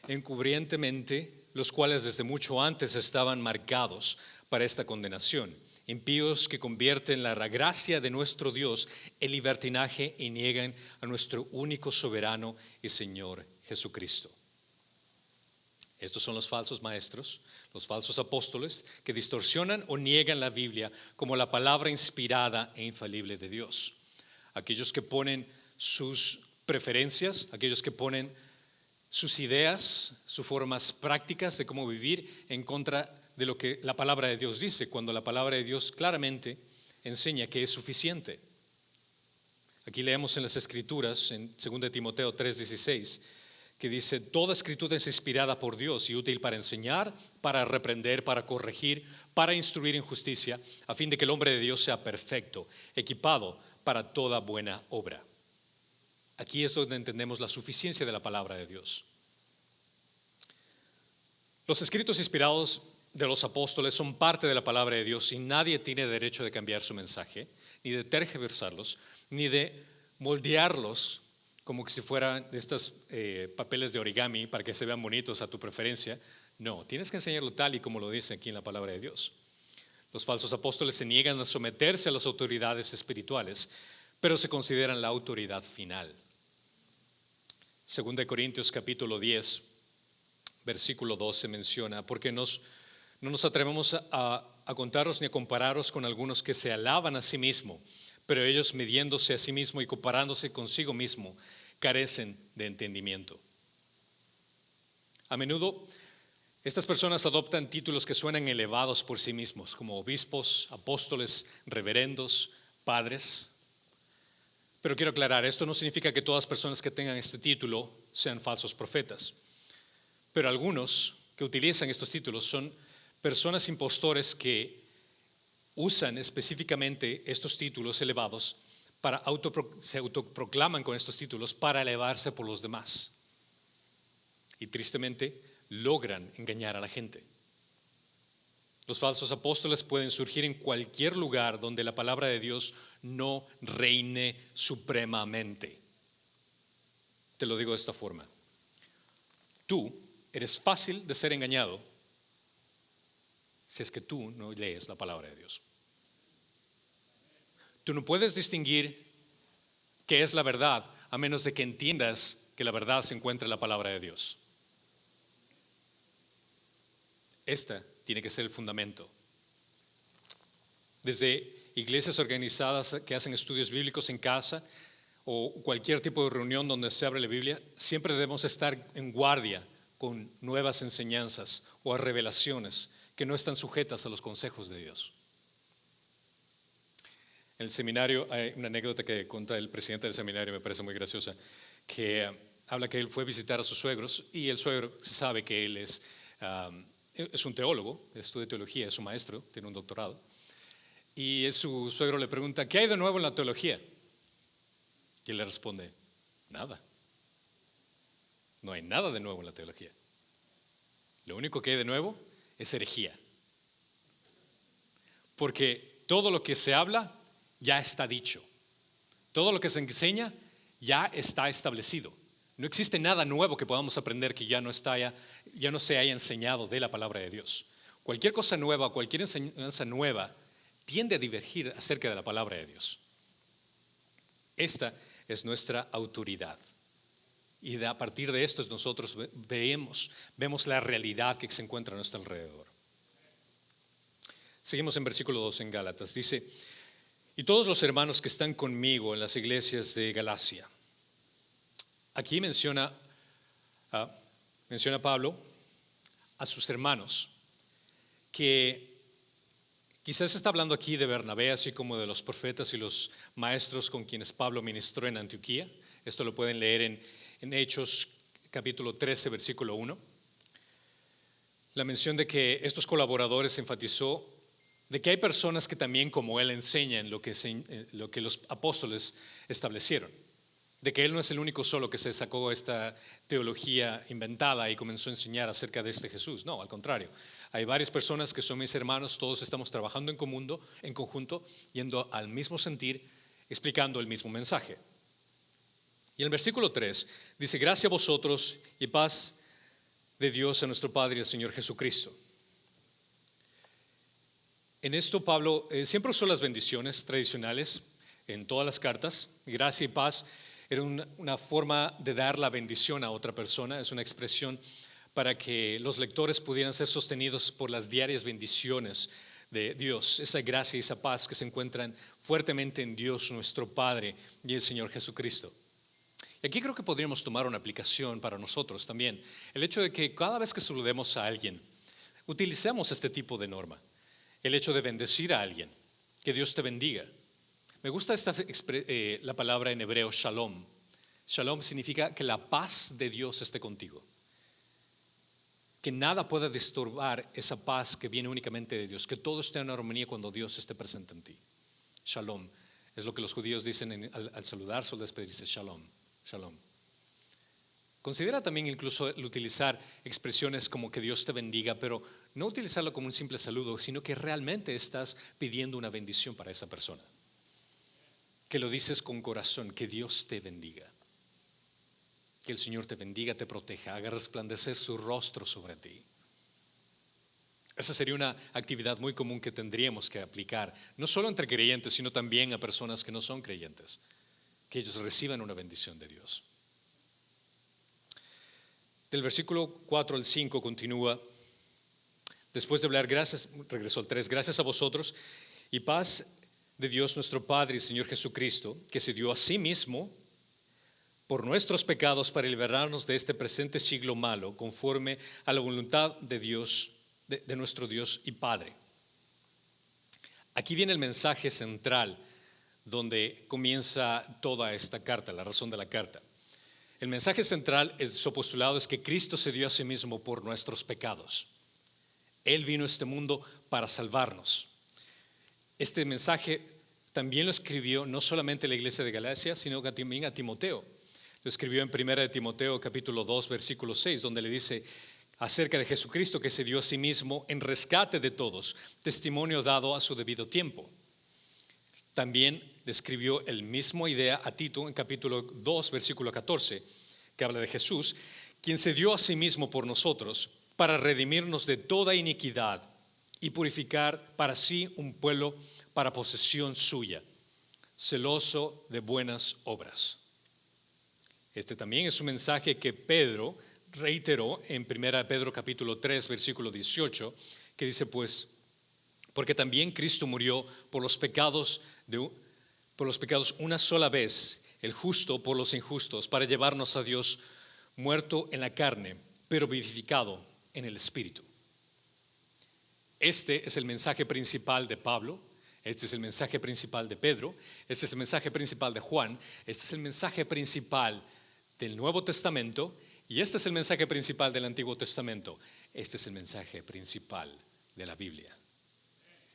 encubrientemente, los cuales desde mucho antes estaban marcados para esta condenación. Impíos que convierten la gracia de nuestro Dios en libertinaje y niegan a nuestro único soberano y Señor Jesucristo. Estos son los falsos maestros, los falsos apóstoles que distorsionan o niegan la Biblia como la palabra inspirada e infalible de Dios. Aquellos que ponen sus preferencias, aquellos que ponen sus ideas, sus formas prácticas de cómo vivir en contra de lo que la palabra de Dios dice, cuando la palabra de Dios claramente enseña que es suficiente. Aquí leemos en las Escrituras, en 2 Timoteo 3:16, que dice, toda escritura es inspirada por Dios y útil para enseñar, para reprender, para corregir, para instruir en justicia, a fin de que el hombre de Dios sea perfecto, equipado para toda buena obra. Aquí es donde entendemos la suficiencia de la palabra de Dios. Los escritos inspirados de los apóstoles son parte de la palabra de Dios y nadie tiene derecho de cambiar su mensaje, ni de tergiversarlos, ni de moldearlos como que si fueran estos papeles de origami para que se vean bonitos a tu preferencia. No, tienes que enseñarlo tal y como lo dice aquí en la palabra de Dios. Los falsos apóstoles se niegan a someterse a las autoridades espirituales, pero se consideran la autoridad final. 2 Corintios capítulo 10, versículo 12 menciona, porque no nos atrevemos a contaros ni a compararos con algunos que se alaban a sí mismos, pero ellos midiéndose a sí mismos y comparándose consigo mismo, carecen de entendimiento. A menudo, estas personas adoptan títulos que suenan elevados por sí mismos, como obispos, apóstoles, reverendos, padres. Pero quiero aclarar, esto no significa que todas las personas que tengan este título sean falsos profetas. Pero algunos que utilizan estos títulos son personas impostores que usan específicamente estos títulos elevados se autoproclaman con estos títulos para elevarse por los demás. Y tristemente logran engañar a la gente. Los falsos apóstoles pueden surgir en cualquier lugar donde la palabra de Dios no reine supremamente. Te lo digo de esta forma. Tú eres fácil de ser engañado si es que tú no lees la palabra de Dios. Tú no puedes distinguir qué es la verdad a menos de que entiendas que la verdad se encuentra en la palabra de Dios. Esta tiene que ser el fundamento. Desde iglesias organizadas que hacen estudios bíblicos en casa o cualquier tipo de reunión donde se abre la Biblia, siempre debemos estar en guardia con nuevas enseñanzas o revelaciones que no están sujetas a los consejos de Dios. En el seminario hay una anécdota que cuenta el presidente del seminario, me parece muy graciosa, que habla que él fue a visitar a sus suegros y el suegro sabe que él es un teólogo, estudia teología, es un maestro, tiene un doctorado. Y su suegro le pregunta, ¿qué hay de nuevo en la teología? Y él le responde, nada. No hay nada de nuevo en la teología. Lo único que hay de nuevo es herejía. Porque todo lo que se habla ya está dicho. Todo lo que se enseña ya está establecido. No existe nada nuevo que podamos aprender que ya no se haya enseñado de la palabra de Dios. Cualquier cosa nueva, cualquier enseñanza nueva tiende a divergir acerca de la palabra de Dios. Esta es nuestra autoridad. Y a partir de esto nosotros vemos la realidad que se encuentra a nuestro alrededor. Seguimos en versículo 2 en Gálatas. Dice, y todos los hermanos que están conmigo en las iglesias de Galacia. Aquí menciona Pablo a sus hermanos, que quizás está hablando aquí de Bernabé, así como de los profetas y los maestros con quienes Pablo ministró en Antioquía. Esto lo pueden leer en Hechos capítulo 13, versículo 1. La mención de que estos colaboradores enfatizó de que hay personas que también como él enseñan lo que los apóstoles establecieron. De que él no es el único solo que se sacó esta teología inventada y comenzó a enseñar acerca de este Jesús. No, al contrario. Hay varias personas que son mis hermanos, todos estamos trabajando en conjunto, yendo al mismo sentir, explicando el mismo mensaje. Y en el versículo 3 dice, gracia a vosotros y paz de Dios a nuestro Padre y al Señor Jesucristo. En esto Pablo siempre usó las bendiciones tradicionales en todas las cartas. Gracia y paz era una forma de dar la bendición a otra persona, es una expresión para que los lectores pudieran ser sostenidos por las diarias bendiciones de Dios, esa gracia y esa paz que se encuentran fuertemente en Dios nuestro Padre y el Señor Jesucristo. Y aquí creo que podríamos tomar una aplicación para nosotros también, el hecho de que cada vez que saludemos a alguien, utilicemos este tipo de norma, el hecho de bendecir a alguien, que Dios te bendiga. Me gusta la palabra en hebreo shalom, Shalom significa que la paz de Dios esté contigo. Que nada pueda disturbar esa paz que viene únicamente de Dios. Que todo esté en armonía cuando Dios esté presente en ti. Shalom. Es lo que los judíos dicen al saludarse o al despedirse. Shalom. Shalom. Considera también incluso el utilizar expresiones como que Dios te bendiga, pero no utilizarlo como un simple saludo, sino que realmente estás pidiendo una bendición para esa persona. Que lo dices con corazón, que Dios te bendiga. Que el Señor te bendiga, te proteja, haga resplandecer su rostro sobre ti. Esa sería una actividad muy común que tendríamos que aplicar, no solo entre creyentes, sino también a personas que no son creyentes, que ellos reciban una bendición de Dios. Del versículo 4 al 5 continúa, después de hablar, regresó al 3, gracias a vosotros y paz de Dios nuestro Padre y Señor Jesucristo, que se dio a sí mismo por nuestros pecados para liberarnos de este presente siglo malo, conforme a la voluntad de Dios, de nuestro Dios y Padre. Aquí viene el mensaje central donde comienza toda esta carta, la razón de la carta. El mensaje central, su postulado es que Cristo se dio a sí mismo por nuestros pecados. Él vino a este mundo para salvarnos. Este mensaje también lo escribió no solamente la iglesia de Galacia, sino también a Timoteo. Lo escribió en 1 Timoteo capítulo 2, versículo 6, donde le dice acerca de Jesucristo que se dio a sí mismo en rescate de todos, testimonio dado a su debido tiempo. También le escribió el mismo idea a Tito en capítulo 2, versículo 14, que habla de Jesús, quien se dio a sí mismo por nosotros para redimirnos de toda iniquidad y purificar para sí un pueblo para posesión suya, celoso de buenas obras. Este también es un mensaje que Pedro reiteró en 1 Pedro capítulo 3, versículo 18, que dice pues, porque también Cristo murió por los pecados una sola vez, el justo por los injustos, para llevarnos a Dios, muerto en la carne, pero vivificado en el Espíritu. Este es el mensaje principal de Pablo, este es el mensaje principal de Pedro, este es el mensaje principal de Juan, este es el mensaje principal del Nuevo Testamento y este es el mensaje principal del Antiguo Testamento. Este es el mensaje principal de la Biblia.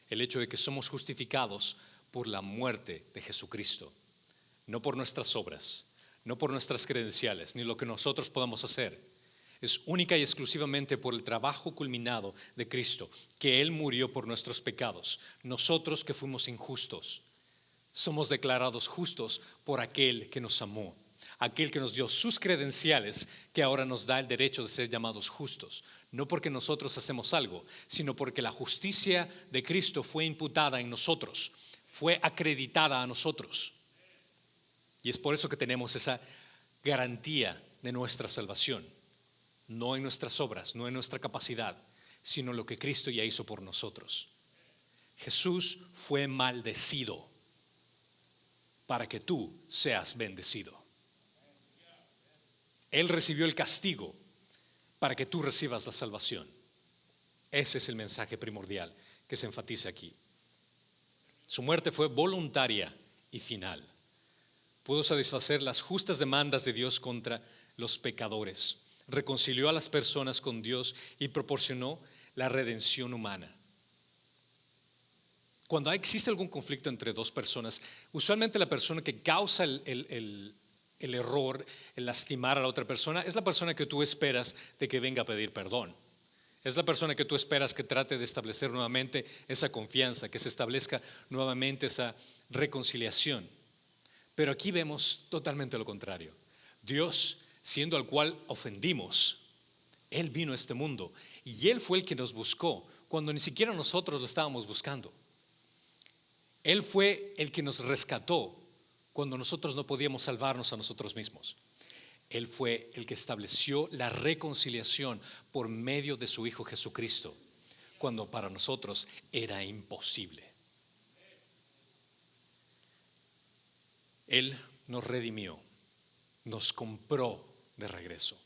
El hecho de que somos justificados por la muerte de Jesucristo, no por nuestras obras, no por nuestras credenciales, ni lo que nosotros podamos hacer. Es única y exclusivamente por el trabajo culminado de Cristo, que Él murió por nuestros pecados. Nosotros que fuimos injustos, somos declarados justos por aquel que nos amó, aquel que nos dio sus credenciales, que ahora nos da el derecho de ser llamados justos. No porque nosotros hacemos algo, sino porque la justicia de Cristo fue imputada en nosotros, fue acreditada a nosotros. Y es por eso que tenemos esa garantía de nuestra salvación. No en nuestras obras, no en nuestra capacidad, sino lo que Cristo ya hizo por nosotros. Jesús fue maldecido para que tú seas bendecido. Él recibió el castigo para que tú recibas la salvación. Ese es el mensaje primordial que se enfatiza aquí. Su muerte fue voluntaria y final. Pudo satisfacer las justas demandas de Dios contra los pecadores. Reconcilió a las personas con Dios y proporcionó la redención humana. Cuando existe algún conflicto entre dos personas, usualmente la persona que causa el error, el lastimar a la otra persona, es la persona que tú esperas de que venga a pedir perdón. Es la persona que tú esperas que trate de establecer nuevamente esa confianza, que se establezca nuevamente esa reconciliación. Pero aquí vemos totalmente lo contrario. Dios, siendo al cual ofendimos, Él vino a este mundo y Él fue el que nos buscó cuando ni siquiera nosotros lo estábamos buscando. Él fue el que nos rescató cuando nosotros no podíamos salvarnos a nosotros mismos. Él fue el que estableció la reconciliación por medio de su Hijo Jesucristo, cuando para nosotros era imposible. Él nos redimió, nos compró de regreso.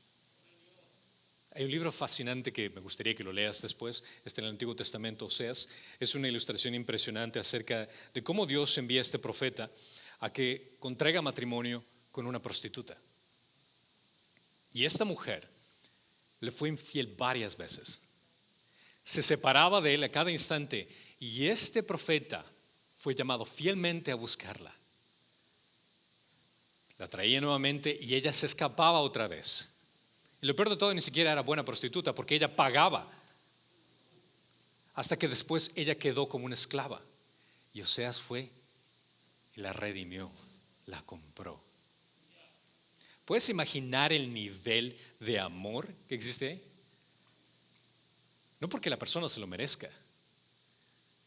Hay un libro fascinante que me gustaría que lo leas después, está en el Antiguo Testamento, Oseas. Es una ilustración impresionante acerca de cómo Dios envía a este profeta a que contraiga matrimonio con una prostituta. Y esta mujer le fue infiel varias veces. Se separaba de él a cada instante y este profeta fue llamado fielmente a buscarla. La traía nuevamente y ella se escapaba otra vez. Y lo peor de todo, ni siquiera era buena prostituta porque ella pagaba. Hasta que después ella quedó como una esclava. Y Oseas fue y la redimió, la compró. ¿Puedes imaginar el nivel de amor que existe ahí? No porque la persona se lo merezca,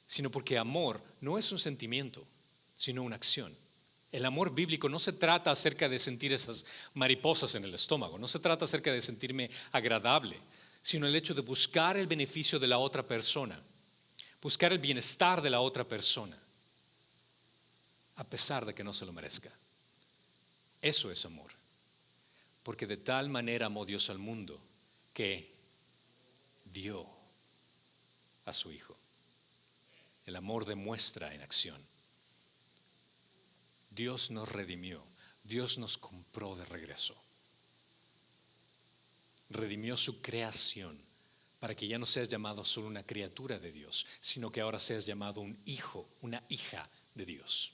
sino porque amor no es un sentimiento, sino una acción. El amor bíblico no se trata acerca de sentir esas mariposas en el estómago, no se trata acerca de sentirme agradable, sino el hecho de buscar el beneficio de la otra persona, buscar el bienestar de la otra persona, a pesar de que no se lo merezca. Eso es amor. Porque de tal manera amó Dios al mundo que dio a su Hijo. El amor demuestra en acción. Dios nos redimió, Dios nos compró de regreso. Redimió su creación para que ya no seas llamado solo una criatura de Dios, sino que ahora seas llamado un hijo, una hija de Dios.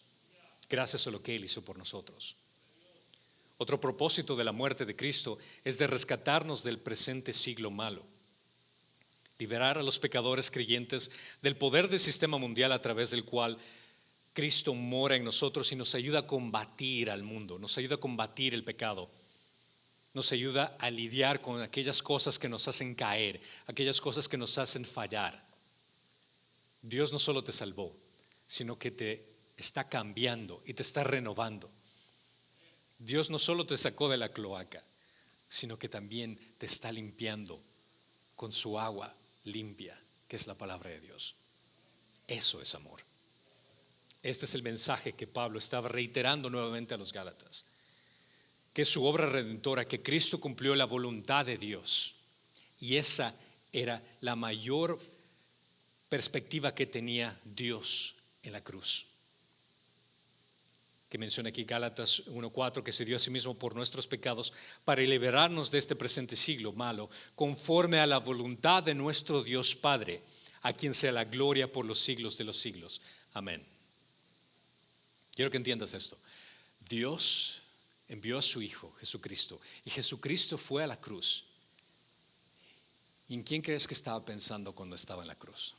Gracias a lo que Él hizo por nosotros. Otro propósito de la muerte de Cristo es de rescatarnos del presente siglo malo. Liberar a los pecadores creyentes del poder del sistema mundial a través del cual Cristo mora en nosotros y nos ayuda a combatir al mundo, nos ayuda a combatir el pecado, nos ayuda a lidiar con aquellas cosas que nos hacen caer, aquellas cosas que nos hacen fallar. Dios no solo te salvó, sino que te está cambiando y te está renovando. Dios no solo te sacó de la cloaca, sino que también te está limpiando con su agua limpia, que es la palabra de Dios. Eso es amor. Este es el mensaje que Pablo estaba reiterando nuevamente a los Gálatas, que es su obra redentora, que Cristo cumplió la voluntad de Dios. Y esa era la mayor perspectiva que tenía Dios en la cruz. Que menciona aquí Gálatas 1:4, que se dio a sí mismo por nuestros pecados para liberarnos de este presente siglo malo, conforme a la voluntad de nuestro Dios Padre, a quien sea la gloria por los siglos de los siglos. Amén. Quiero que entiendas esto. Dios envió a su Hijo, Jesucristo, y Jesucristo fue a la cruz. ¿Y en quién crees que estaba pensando cuando estaba en la cruz?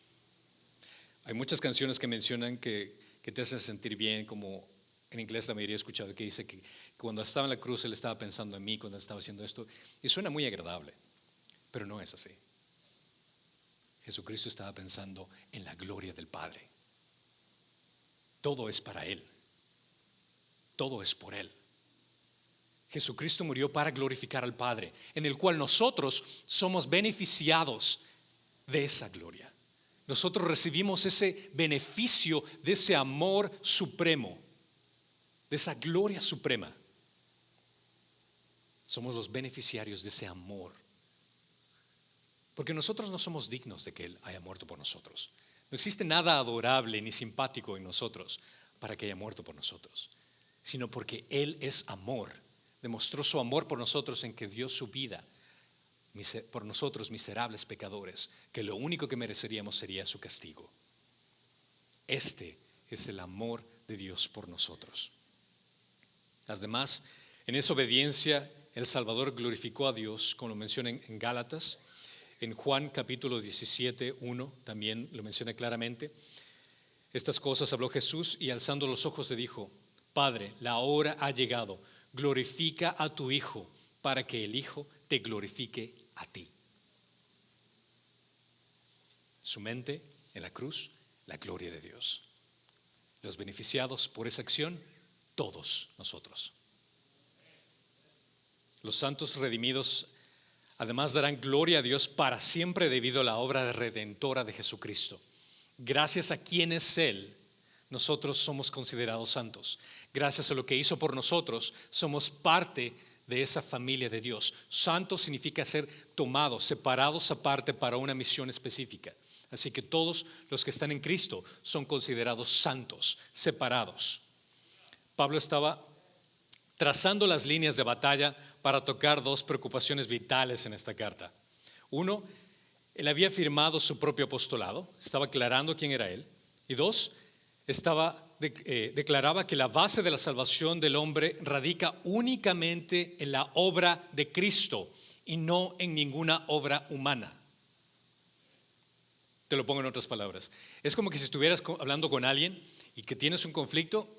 Hay muchas canciones que mencionan que te hacen sentir bien, como en inglés la mayoría he escuchado, que dice que cuando estaba en la cruz Él estaba pensando en mí, cuando estaba haciendo esto, y suena muy agradable, pero no es así. Jesucristo estaba pensando en la gloria del Padre. Todo es para Él. Todo es por Él. Jesucristo murió para glorificar al Padre, en el cual nosotros somos beneficiados de esa gloria. Nosotros recibimos ese beneficio de ese amor supremo, de esa gloria suprema. Somos los beneficiarios de ese amor. Porque nosotros no somos dignos de que Él haya muerto por nosotros. No existe nada adorable ni simpático en nosotros para que haya muerto por nosotros, sino porque Él es amor. Demostró su amor por nosotros en que dio su vida por nosotros, miserables pecadores, que lo único que mereceríamos sería su castigo. Este es el amor de Dios por nosotros. Además, en esa obediencia, el Salvador glorificó a Dios, como lo menciona en Gálatas. En Juan capítulo 17:1 también lo menciona claramente. Estas cosas habló Jesús y alzando los ojos le dijo: Padre, la hora ha llegado, glorifica a tu Hijo, para que el Hijo te glorifique a ti. Su mente en la cruz, la gloria de Dios. Los beneficiados por esa acción, todos nosotros. Los santos redimidos además darán gloria a Dios para siempre debido a la obra redentora de Jesucristo. Gracias a quien es Él, nosotros somos considerados santos. Gracias a lo que hizo por nosotros, somos parte de esa familia de Dios. Santo significa ser tomados, separados aparte para una misión específica. Así que todos los que están en Cristo son considerados santos, separados. Pablo estaba trazando las líneas de batalla para tocar dos preocupaciones vitales en esta carta. Uno, él había firmado su propio apostolado, estaba aclarando quién era él. Y dos, declaraba que la base de la salvación del hombre radica únicamente en la obra de Cristo y no en ninguna obra humana. Te lo pongo en otras palabras. Es como que si estuvieras hablando con alguien y que tienes un conflicto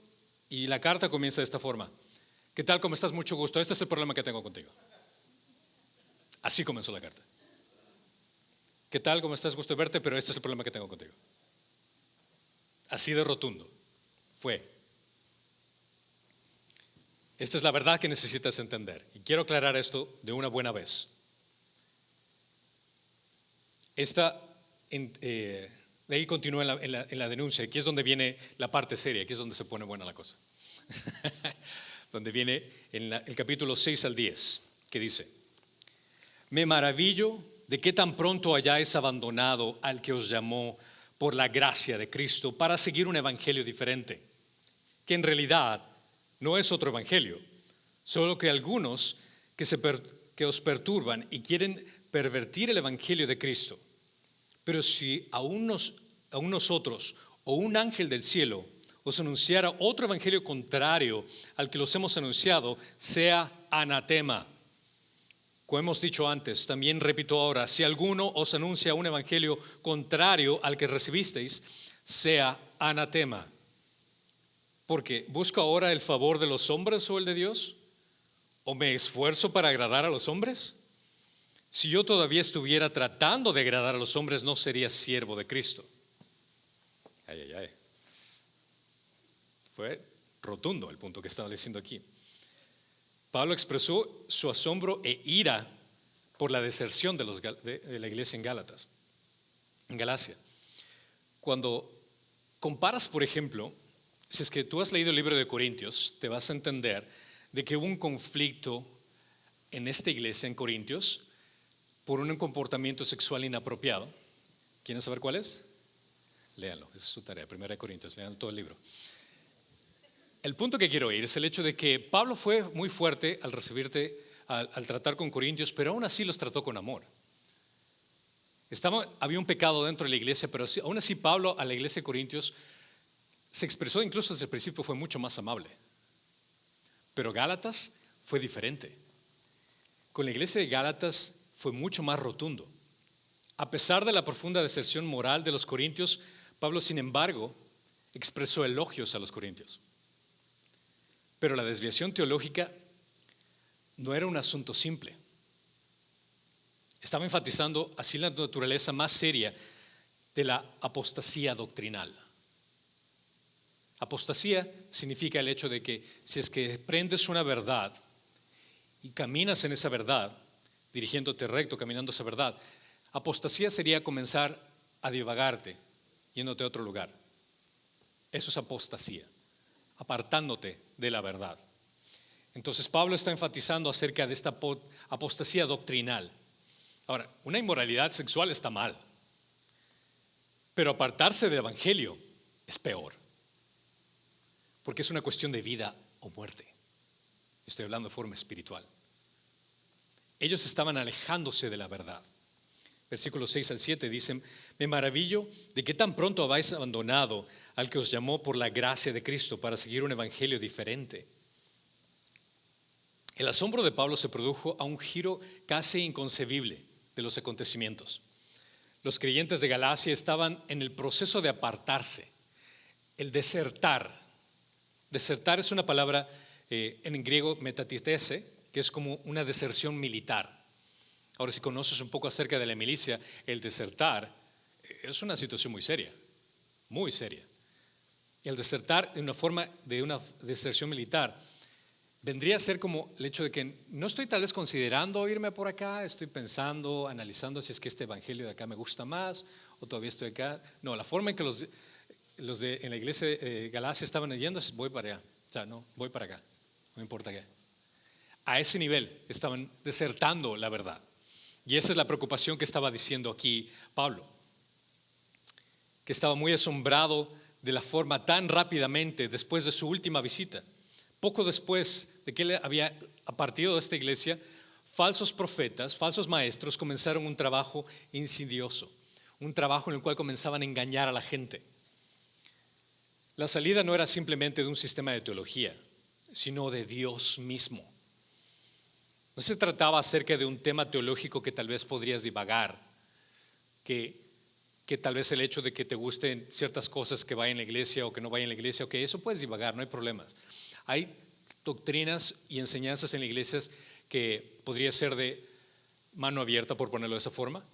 y la carta comienza de esta forma. ¿Qué tal? ¿Cómo estás? Mucho gusto. Este es el problema que tengo contigo. Así comenzó la carta. ¿Qué tal? ¿Cómo estás? Gusto de verte, pero este es el problema que tengo contigo. Así de rotundo fue. Esta es la verdad que necesitas entender. Y quiero aclarar esto de una buena vez. De ahí continúa en la denuncia. Aquí es donde viene la parte seria, aquí es donde se pone buena la cosa. Donde viene el capítulo 6 al 10, que dice: me maravillo de que tan pronto hayáis abandonado al que os llamó por la gracia de Cristo para seguir un evangelio diferente, que en realidad no es otro evangelio, solo que algunos que os perturban y quieren pervertir el evangelio de Cristo. Pero si aún nosotros o un ángel del cielo os anunciara otro evangelio contrario al que los hemos anunciado, sea anatema. Como hemos dicho antes, también repito ahora, si alguno os anuncia un evangelio contrario al que recibisteis, sea anatema. Porque ¿busco ahora el favor de los hombres o el de Dios? ¿O me esfuerzo para agradar a los hombres? Si yo todavía estuviera tratando de agradar a los hombres, no sería siervo de Cristo. Ay. Fue rotundo el punto que estaba diciendo aquí. Pablo expresó su asombro e ira por la deserción de la iglesia en Galacia. Cuando comparas, por ejemplo, si es que tú has leído el libro de Corintios, te vas a entender de que hubo un conflicto en esta iglesia en Corintios por un comportamiento sexual inapropiado. ¿Quieren saber cuál es? Léanlo, esa es su tarea, 1 Corintios, lean todo el libro. El punto que quiero ir es el hecho de que Pablo fue muy fuerte al tratar con Corintios, pero aún así los trató con amor. Había un pecado dentro de la iglesia, pero aún así Pablo a la iglesia de Corintios se expresó, incluso desde el principio fue mucho más amable. Pero Gálatas fue diferente. Con la iglesia de Gálatas fue mucho más rotundo. A pesar de la profunda deserción moral de los corintios, Pablo, sin embargo, expresó elogios a los corintios. Pero la desviación teológica no era un asunto simple. Estaba enfatizando así la naturaleza más seria de la apostasía doctrinal. Apostasía significa el hecho de que si es que aprendes una verdad y caminas en esa verdad, dirigiéndote recto, caminando esa verdad, apostasía sería comenzar a divagarte, yéndote a otro lugar. Eso es apostasía, apartándote de la verdad. Entonces Pablo está enfatizando acerca de esta apostasía doctrinal. Ahora, una inmoralidad sexual está mal, pero apartarse del evangelio es peor, porque es una cuestión de vida o muerte. Estoy hablando de forma espiritual. Ellos estaban alejándose de la verdad. Versículos 6 al 7 dicen: me maravillo de que tan pronto habéis abandonado al que os llamó por la gracia de Cristo para seguir un evangelio diferente. El asombro de Pablo se produjo a un giro casi inconcebible de los acontecimientos. Los creyentes de Galacia estaban en el proceso de apartarse, el desertar. Desertar es una palabra en griego metatitese, que es como una deserción militar. Ahora, si conoces un poco acerca de la milicia, el desertar es una situación muy seria, muy seria. El desertar en una forma de una deserción militar vendría a ser como el hecho de que no estoy tal vez considerando irme por acá, estoy pensando, analizando si es que este evangelio de acá me gusta más o todavía estoy acá. No, la forma en que en la iglesia de Galacia estaban yendo es: voy para allá, o sea, no, voy para acá, no importa qué. A ese nivel estaban desertando la verdad. Y esa es la preocupación que estaba diciendo aquí Pablo, que estaba muy asombrado de la forma tan rápidamente, después de su última visita, Poco después de que él había partido de esta iglesia, falsos profetas, falsos maestros comenzaron un trabajo insidioso, un trabajo en el cual comenzaban a engañar a la gente. La salida no era simplemente de un sistema de teología, sino de Dios mismo. No se trataba acerca de un tema teológico que tal vez podrías divagar, que tal vez el hecho de que te gusten ciertas cosas que vayan en la iglesia o que no vayan en la iglesia, ok, eso puedes divagar, no hay problemas. Hay doctrinas y enseñanzas en las iglesias que podría ser de mano abierta, por ponerlo de esa forma.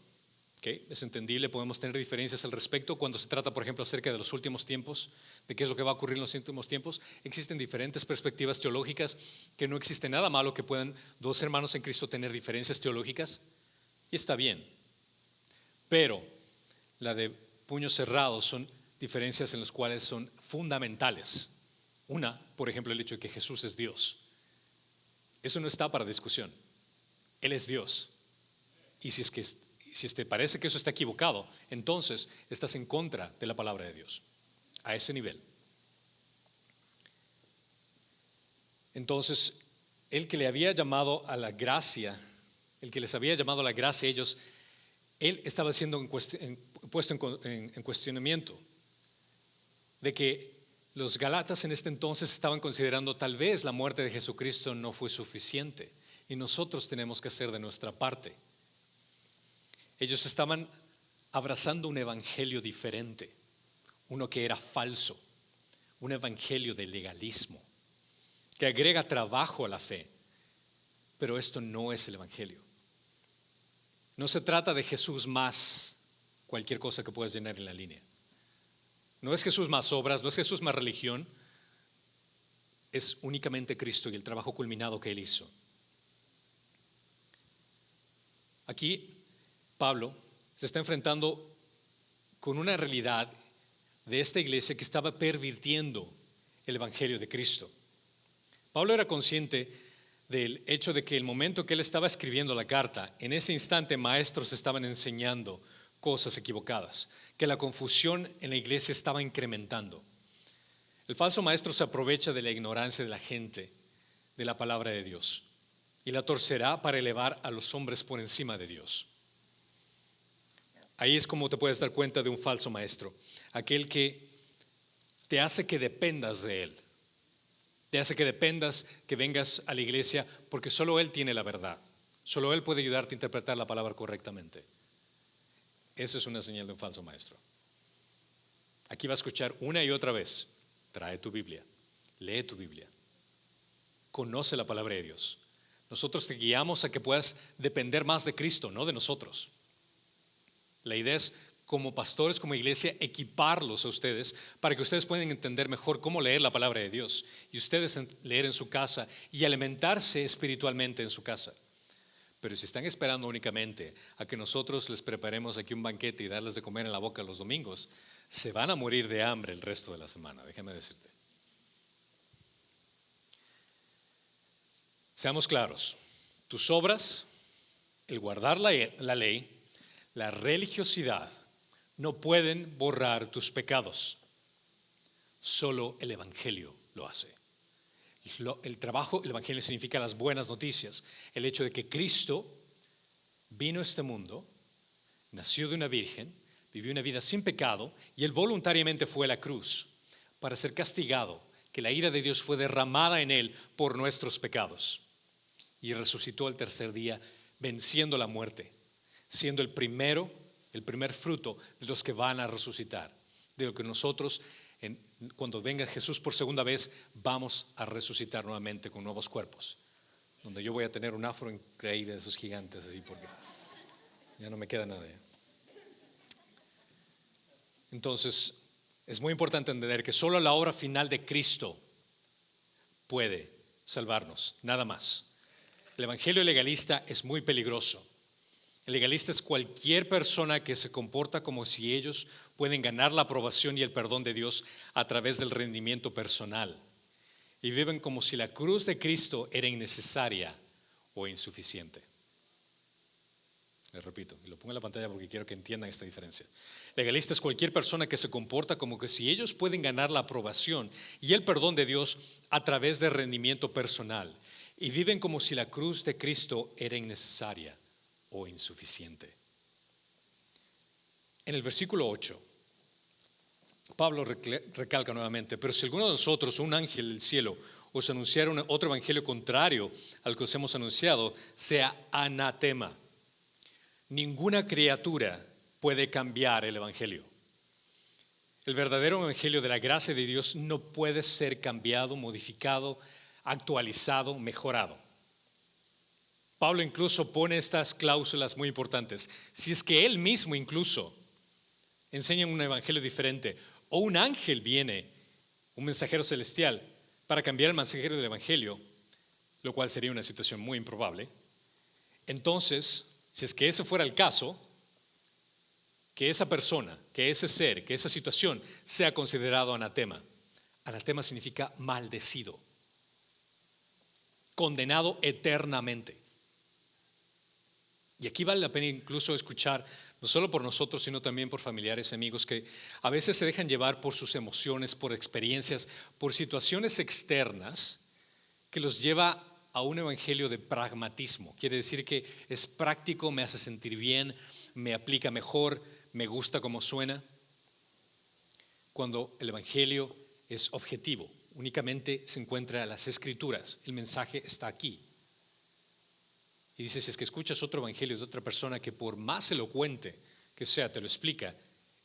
Okay, es entendible, podemos tener diferencias al respecto cuando se trata, por ejemplo, acerca de los últimos tiempos, de qué es lo que va a ocurrir en los últimos tiempos. Existen diferentes perspectivas teológicas, que no existe nada malo que puedan dos hermanos en Cristo tener diferencias teológicas, y está bien. Pero la de puños cerrados son diferencias en las cuales son fundamentales. Una, por ejemplo, el hecho de que Jesús es Dios. Eso no está para discusión. Él es Dios. Y si te parece que eso está equivocado, entonces estás en contra de la palabra de Dios, a ese nivel. Entonces, el que le había llamado a la gracia, el que les había llamado a la gracia a ellos, él estaba siendo puesto en cuestionamiento de que los Gálatas en este entonces estaban considerando tal vez la muerte de Jesucristo no fue suficiente y nosotros tenemos que hacer de nuestra parte. Ellos estaban abrazando un evangelio diferente, uno que era falso, un evangelio de legalismo, que agrega trabajo a la fe, pero esto no es el evangelio. No se trata de Jesús más cualquier cosa que puedas llenar en la línea. No es Jesús más obras, no es Jesús más religión, es únicamente Cristo y el trabajo culminado que Él hizo. Aquí Pablo se está enfrentando con una realidad de esta iglesia que estaba pervirtiendo el evangelio de Cristo. Pablo era consciente del hecho de que el momento que él estaba escribiendo la carta, en ese instante maestros estaban enseñando cosas equivocadas, que la confusión en la iglesia estaba incrementando. El falso maestro se aprovecha de la ignorancia de la gente de la palabra de Dios y la torcerá para elevar a los hombres por encima de Dios. Ahí es como te puedes dar cuenta de un falso maestro, aquel que te hace que dependas de él, te hace que dependas, que vengas a la iglesia porque solo él tiene la verdad, solo él puede ayudarte a interpretar la palabra correctamente. Esa es una señal de un falso maestro. Aquí va a escuchar una y otra vez, trae tu Biblia, lee tu Biblia, conoce la palabra de Dios. Nosotros te guiamos a que puedas depender más de Cristo, no de nosotros. La idea es, como pastores, como iglesia, equiparlos a ustedes para que ustedes puedan entender mejor cómo leer la palabra de Dios y ustedes leer en su casa y alimentarse espiritualmente en su casa. Pero si están esperando únicamente a que nosotros les preparemos aquí un banquete y darles de comer en la boca los domingos, se van a morir de hambre el resto de la semana, déjame decirte. Seamos claros, tus obras, el guardar la ley, la religiosidad, no pueden borrar tus pecados. Solo el evangelio lo hace. El evangelio significa las buenas noticias. El hecho de que Cristo vino a este mundo, nació de una virgen, vivió una vida sin pecado y él voluntariamente fue a la cruz para ser castigado, que la ira de Dios fue derramada en él por nuestros pecados. Y resucitó al tercer día, venciendo la muerte, siendo el primer fruto de los que van a resucitar, de lo que nosotros, cuando venga Jesús por segunda vez, vamos a resucitar nuevamente con nuevos cuerpos, donde yo voy a tener un afro increíble de esos gigantes, así porque ya no me queda nada. Entonces, es muy importante entender que solo la obra final de Cristo puede salvarnos, nada más. El evangelio legalista es muy peligroso. El legalista es cualquier persona que se comporta como si ellos pueden ganar la aprobación y el perdón de Dios a través del rendimiento personal. Y viven como si la cruz de Cristo era innecesaria o insuficiente. les repito, y lo pongo en la pantalla porque quiero que entiendan esta diferencia. Legalista es cualquier persona que se comporta como que si ellos pueden ganar la aprobación y el perdón de Dios a través de rendimiento personal y viven como si la cruz de Cristo era innecesaria o insuficiente. En el versículo 8, Pablo recalca nuevamente, pero si alguno de nosotros, un ángel del cielo, os anunciara otro evangelio contrario al que os hemos anunciado, sea anatema. Ninguna criatura puede cambiar el evangelio. El verdadero evangelio de la gracia de Dios no puede ser cambiado, modificado, actualizado, mejorado. Pablo incluso pone estas cláusulas muy importantes. Si es que él mismo incluso enseña un evangelio diferente o un ángel viene, un mensajero celestial, para cambiar el mensajero del evangelio, lo cual sería una situación muy improbable, entonces, si es que ese fuera el caso, que esa persona, que ese ser, que esa situación sea considerado anatema. Anatema significa maldecido, condenado eternamente. Y aquí vale la pena incluso escuchar, no solo por nosotros, sino también por familiares, amigos, que a veces se dejan llevar por sus emociones, por experiencias, por situaciones externas que los lleva a un evangelio de pragmatismo. Quiere decir que es práctico, me hace sentir bien, me aplica mejor, me gusta como suena. Cuando el evangelio es objetivo, únicamente se encuentra en las escrituras, el mensaje está aquí. Y dice, si es que escuchas otro evangelio de otra persona que por más elocuente que sea te lo explica,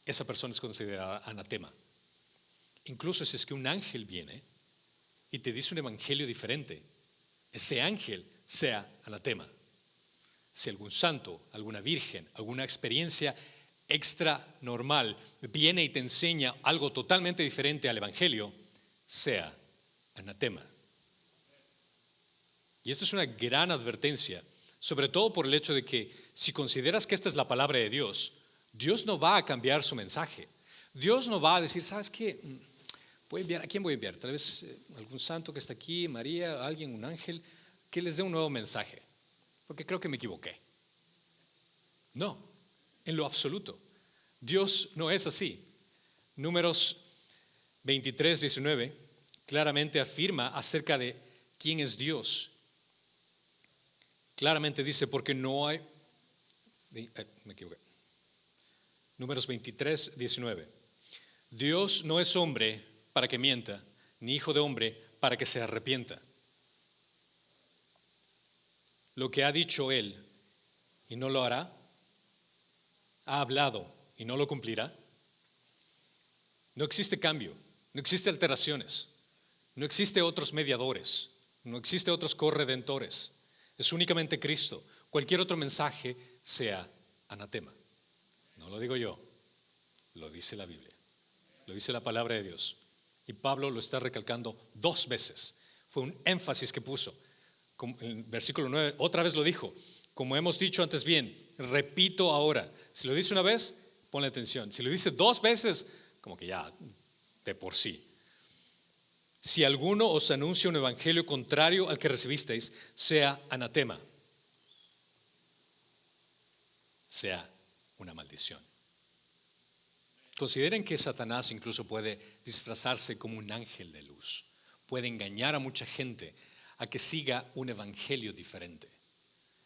esa persona es considerada anatema. Incluso si es que un ángel viene y te dice un evangelio diferente, ese ángel sea anatema. Si algún santo, alguna virgen, alguna experiencia extra normal viene y te enseña algo totalmente diferente al evangelio, sea anatema. Y esto es una gran advertencia, sobre todo por el hecho de que si consideras que esta es la palabra de Dios, Dios no va a cambiar su mensaje. Dios no va a decir, ¿sabes qué? Voy a enviar, ¿a quién voy a enviar? Tal vez algún santo que está aquí, María, alguien, un ángel, que les dé un nuevo mensaje, porque creo que me equivoqué. No, en lo absoluto. Dios no es así. Números 23, 19 claramente afirma acerca de quién es Dios. Claramente dice, porque no hay... me equivoqué. Números 23, 19. Dios no es hombre para que mienta, ni hijo de hombre para que se arrepienta. Lo que ha dicho Él y no lo hará, ha hablado y no lo cumplirá. No existe cambio, no existe alteraciones, no existe otros mediadores, no existe otros corredentores. Es únicamente Cristo. Cualquier otro mensaje sea anatema. No lo digo yo, lo dice la Biblia, lo dice la palabra de Dios. Y Pablo lo está recalcando 2 veces. Fue un énfasis que puso. En el versículo 9, otra vez lo dijo. Como hemos dicho antes bien, repito ahora. Si lo dice una vez, ponle atención. Si lo dice 2 veces, como que ya de por sí. Si alguno os anuncia un evangelio contrario al que recibisteis, sea anatema, sea una maldición. Consideren que Satanás incluso puede disfrazarse como un ángel de luz. Puede engañar a mucha gente a que siga un evangelio diferente,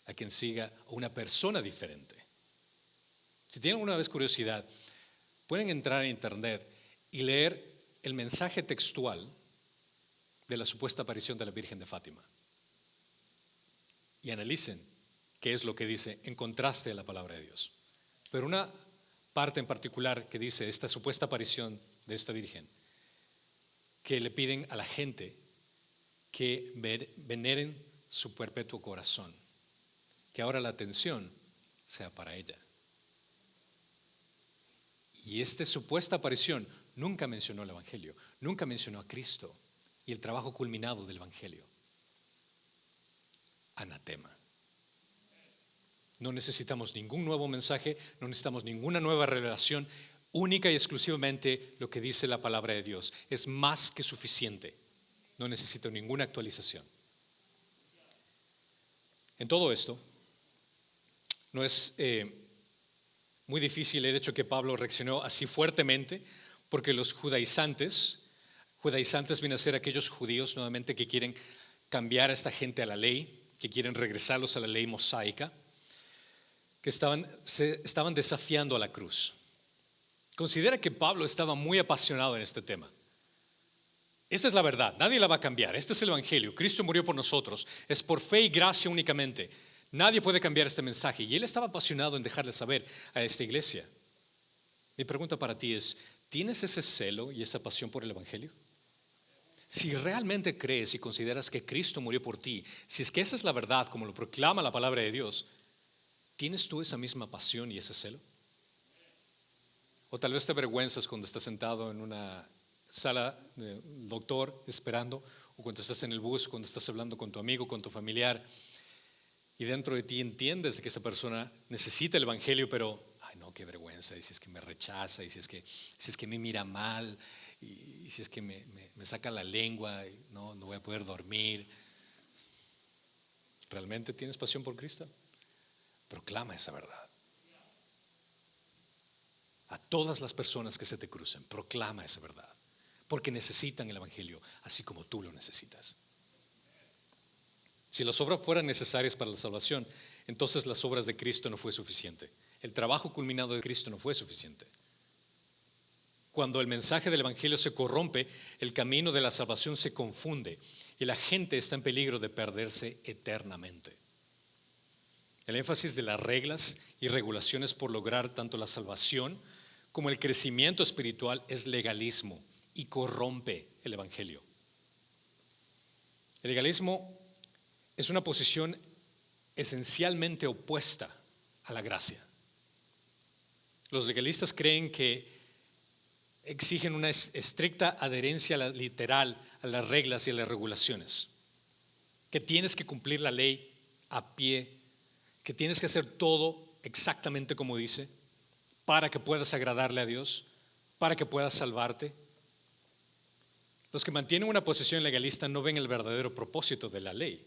a quien siga una persona diferente. Si tienen una vez curiosidad, pueden entrar a internet y leer el mensaje textual de la supuesta aparición de la Virgen de Fátima. Y analicen qué es lo que dice en contraste a la palabra de Dios. Pero una parte en particular que dice esta supuesta aparición de esta Virgen, que le piden a la gente que veneren su perpetuo corazón, que ahora la atención sea para ella. Y esta supuesta aparición nunca mencionó el Evangelio, nunca mencionó a Cristo y el trabajo culminado del Evangelio. Anatema. No necesitamos ningún nuevo mensaje, no necesitamos ninguna nueva revelación, única y exclusivamente lo que dice la palabra de Dios. Es más que suficiente. No necesito ninguna actualización. En todo esto, No es muy difícil el hecho que Pablo reaccionó así fuertemente, porque los judaizantes vienen a ser aquellos judíos nuevamente que quieren cambiar a esta gente a la ley, que quieren regresarlos a la ley mosaica, que estaban desafiando a la cruz. Considera que Pablo estaba muy apasionado en este tema. Esta es la verdad, nadie la va a cambiar. Este es el Evangelio. Cristo murió por nosotros. Es por fe y gracia únicamente. Nadie puede cambiar este mensaje. Y él estaba apasionado en dejarle saber a esta iglesia. Mi pregunta para ti es, ¿tienes ese celo y esa pasión por el Evangelio? Si realmente crees y consideras que Cristo murió por ti, si es que esa es la verdad, como lo proclama la palabra de Dios, ¿tienes tú esa misma pasión y ese celo? O tal vez te avergüenzas cuando estás sentado en una sala de doctor esperando, o cuando estás en el bus, cuando estás hablando con tu amigo, con tu familiar, y dentro de ti entiendes que esa persona necesita el Evangelio, pero, ay no, qué vergüenza, y si es que me rechaza, y si es que me mira mal, y si es que me saca la lengua, y no voy a poder dormir. ¿Realmente tienes pasión por Cristo? Proclama esa verdad. A todas las personas que se te crucen, proclama esa verdad, porque necesitan el Evangelio, así como tú lo necesitas. Si las obras fueran necesarias para la salvación, entonces las obras de Cristo no fue suficiente. El trabajo culminado de Cristo no fue suficiente. Cuando el mensaje del Evangelio se corrompe, el camino de la salvación se confunde y la gente está en peligro de perderse eternamente. El énfasis de las reglas y regulaciones por lograr tanto la salvación como el crecimiento espiritual es legalismo y corrompe el Evangelio. El legalismo es una posición esencialmente opuesta a la gracia. Los legalistas creen que exigen una estricta adherencia literal a las reglas y a las regulaciones, que tienes que cumplir la ley a pie, que tienes que hacer todo exactamente como dice, para que puedas agradarle a Dios, para que puedas salvarte. Los que mantienen una posición legalista no ven el verdadero propósito de la ley.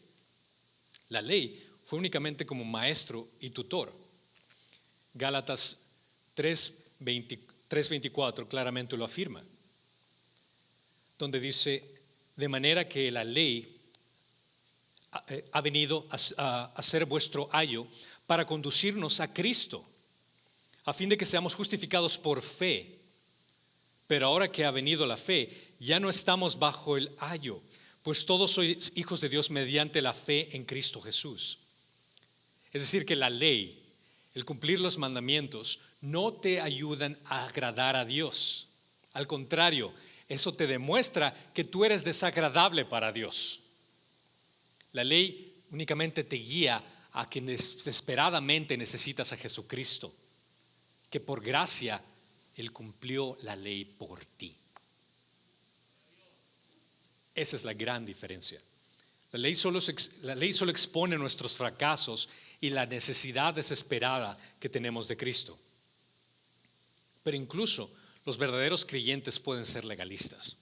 La ley fue únicamente como maestro y tutor. Gálatas 3:24 claramente lo afirma, donde dice, de manera que la ley ha venido a ser vuestro ayo para conducirnos a Cristo, a fin de que seamos justificados por fe. Pero ahora que ha venido la fe, ya no estamos bajo el ayo, pues todos sois hijos de Dios mediante la fe en Cristo Jesús. Es decir, que la ley, el cumplir los mandamientos, no te ayudan a agradar a Dios. Al contrario, eso te demuestra que tú eres desagradable para Dios. La ley únicamente te guía a que desesperadamente necesitas a Jesucristo, que por gracia Él cumplió la ley por ti. Esa es la gran diferencia. La ley solo expone nuestros fracasos y la necesidad desesperada que tenemos de Cristo. Pero incluso los verdaderos creyentes pueden ser legalistas.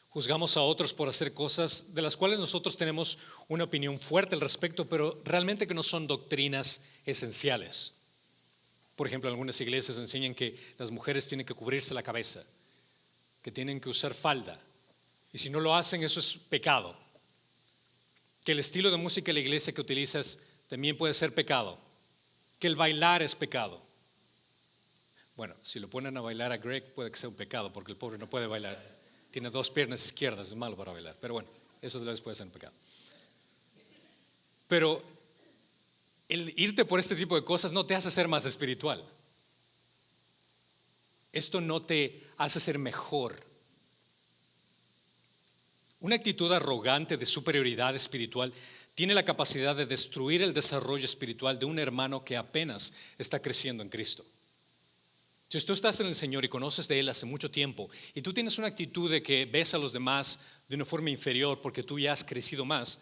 Juzgamos a otros por hacer cosas de las cuales nosotros tenemos una opinión fuerte al respecto, pero realmente que no son doctrinas esenciales. Por ejemplo, algunas iglesias enseñan que las mujeres tienen que cubrirse la cabeza, que tienen que usar falda, y si no lo hacen, eso es pecado. Que el estilo de música de la iglesia que utilizas también puede ser pecado. Que el bailar es pecado. Bueno, si lo ponen a bailar a Greg puede que sea un pecado, porque el pobre no puede bailar. Tiene 2 piernas izquierdas, es malo para bailar. Pero bueno, eso tal vez puede ser un pecado. Pero el irte por este tipo de cosas no te hace ser más espiritual. Esto no te hace ser mejor. Una actitud arrogante de superioridad espiritual tiene la capacidad de destruir el desarrollo espiritual de un hermano que apenas está creciendo en Cristo. Si tú estás en el Señor y conoces de Él hace mucho tiempo y tú tienes una actitud de que ves a los demás de una forma inferior porque tú ya has crecido más,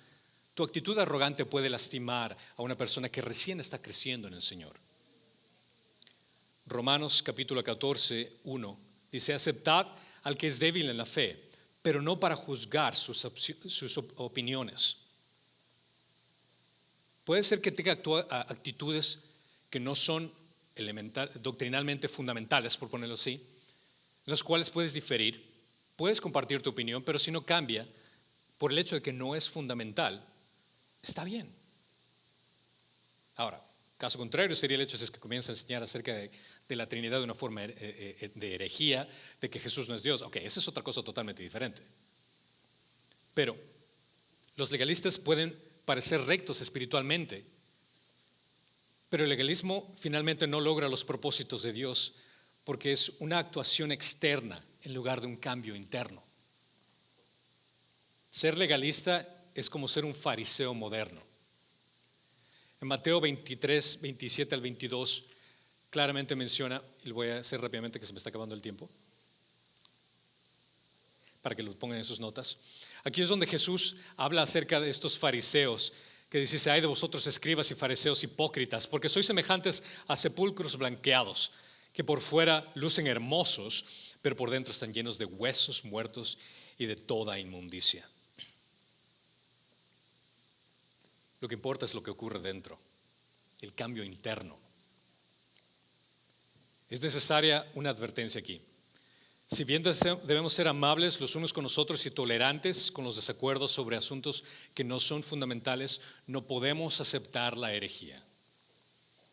tu actitud arrogante puede lastimar a una persona que recién está creciendo en el Señor. Romanos capítulo 14, 1 dice, aceptad al que es débil en la fe, pero no para juzgar sus opiniones. Puede ser que tenga actitudes que no son doctrinalmente fundamentales, por ponerlo así, en los cuales puedes diferir, puedes compartir tu opinión, pero si no cambia, por el hecho de que no es fundamental, está bien. Ahora, caso contrario sería el hecho de que comienza a enseñar acerca de la Trinidad de una forma de herejía, de que Jesús no es Dios. Ok, esa es otra cosa totalmente diferente. Pero los legalistas pueden parecer rectos espiritualmente, pero el legalismo finalmente no logra los propósitos de Dios porque es una actuación externa en lugar de un cambio interno. Ser legalista es como ser un fariseo moderno. En Mateo 23, 27 al 22, claramente menciona, y lo voy a hacer rápidamente que se me está acabando el tiempo, para que lo pongan en sus notas. Aquí es donde Jesús habla acerca de estos fariseos, que dice, ay de vosotros escribas y fariseos hipócritas, porque sois semejantes a sepulcros blanqueados, que por fuera lucen hermosos, pero por dentro están llenos de huesos muertos y de toda inmundicia. Lo que importa es lo que ocurre dentro, el cambio interno. Es necesaria una advertencia aquí. Si bien debemos ser amables los unos con los otros y tolerantes con los desacuerdos sobre asuntos que no son fundamentales, no podemos aceptar la herejía.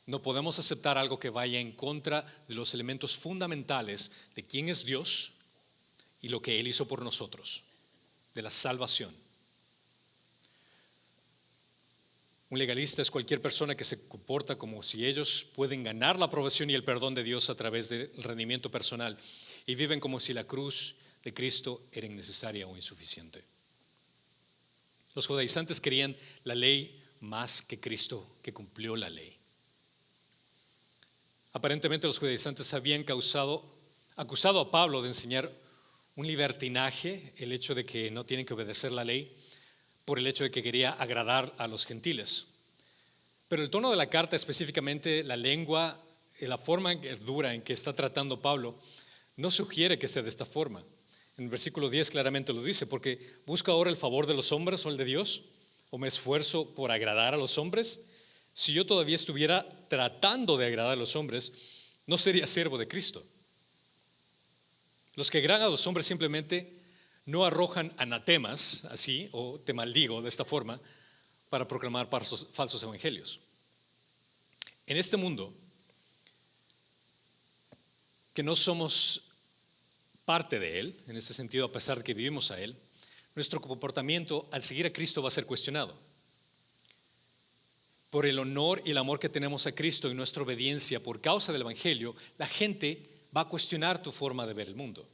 No podemos aceptar algo que vaya en contra de los elementos fundamentales de quién es Dios y lo que Él hizo por nosotros, de la salvación. Un legalista es cualquier persona que se comporta como si ellos pueden ganar la aprobación y el perdón de Dios a través del rendimiento personal y viven como si la cruz de Cristo era innecesaria o insuficiente. Los judaizantes querían la ley más que Cristo, que cumplió la ley. Aparentemente los judaizantes habían acusado a Pablo de enseñar un libertinaje, el hecho de que no tienen que obedecer la ley, por el hecho de que quería agradar a los gentiles. Pero el tono de la carta, específicamente la lengua, la forma dura en que está tratando Pablo, no sugiere que sea de esta forma. En el versículo 10 claramente lo dice, porque ¿busco ahora el favor de los hombres o el de Dios? ¿O me esfuerzo por agradar a los hombres? Si yo todavía estuviera tratando de agradar a los hombres, no sería siervo de Cristo. Los que agradan a los hombres simplemente no arrojan anatemas, así, o te maldigo de esta forma, para proclamar falsos evangelios. En este mundo, que no somos parte de Él, en ese sentido, a pesar de que vivimos a Él, nuestro comportamiento al seguir a Cristo va a ser cuestionado. Por el honor y el amor que tenemos a Cristo y nuestra obediencia por causa del Evangelio, la gente va a cuestionar tu forma de ver el mundo.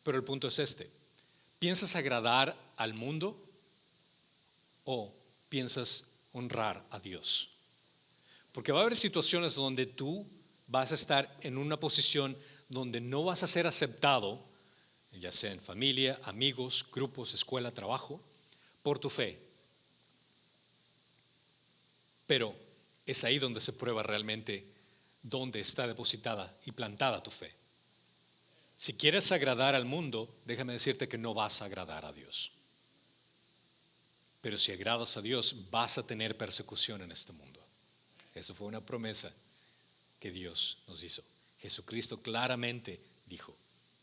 Pero el punto es este: ¿piensas agradar al mundo o piensas honrar a Dios? Porque va a haber situaciones donde tú vas a estar en una posición donde no vas a ser aceptado, ya sea en familia, amigos, grupos, escuela, trabajo, por tu fe. Pero es ahí donde se prueba realmente dónde está depositada y plantada tu fe. Si quieres agradar al mundo, déjame decirte que no vas a agradar a Dios. Pero si agradas a Dios, vas a tener persecución en este mundo. Eso fue una promesa que Dios nos hizo. Jesucristo claramente dijo,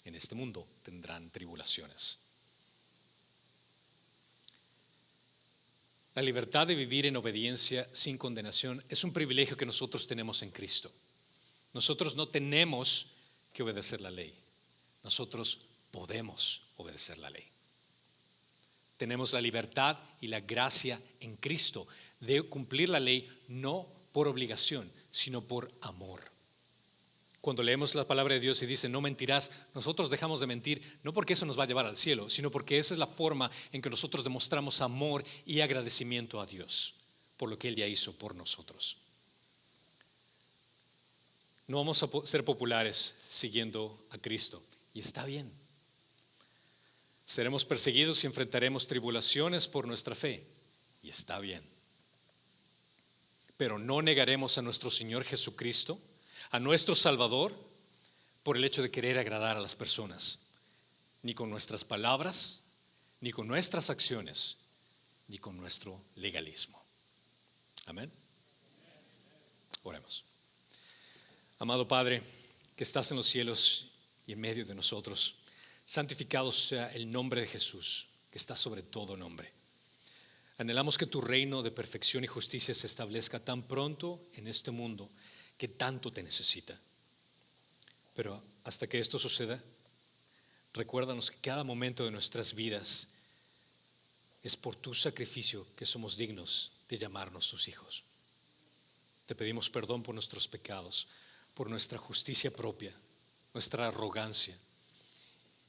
en este mundo tendrán tribulaciones. La libertad de vivir en obediencia sin condenación es un privilegio que nosotros tenemos en Cristo. Nosotros no tenemos que obedecer la ley. Nosotros podemos obedecer la ley. Tenemos la libertad y la gracia en Cristo de cumplir la ley no por obligación, sino por amor. Cuando leemos la palabra de Dios y dice no mentirás, nosotros dejamos de mentir no porque eso nos va a llevar al cielo, sino porque esa es la forma en que nosotros demostramos amor y agradecimiento a Dios por lo que Él ya hizo por nosotros. No vamos a ser populares siguiendo a Cristo, y está bien. Seremos perseguidos y enfrentaremos tribulaciones por nuestra fe, y está bien. Pero no negaremos a nuestro Señor Jesucristo, a nuestro Salvador, por el hecho de querer agradar a las personas, ni con nuestras palabras, ni con nuestras acciones, ni con nuestro legalismo. Amén. Oremos. Amado Padre, que estás en los cielos y en medio de nosotros, santificado sea el nombre de Jesús, que está sobre todo nombre. Anhelamos que tu reino de perfección y justicia se establezca tan pronto en este mundo que tanto te necesita. Pero hasta que esto suceda, recuérdanos que cada momento de nuestras vidas es por tu sacrificio que somos dignos de llamarnos tus hijos. Te pedimos perdón por nuestros pecados, por nuestra justicia propia, nuestra arrogancia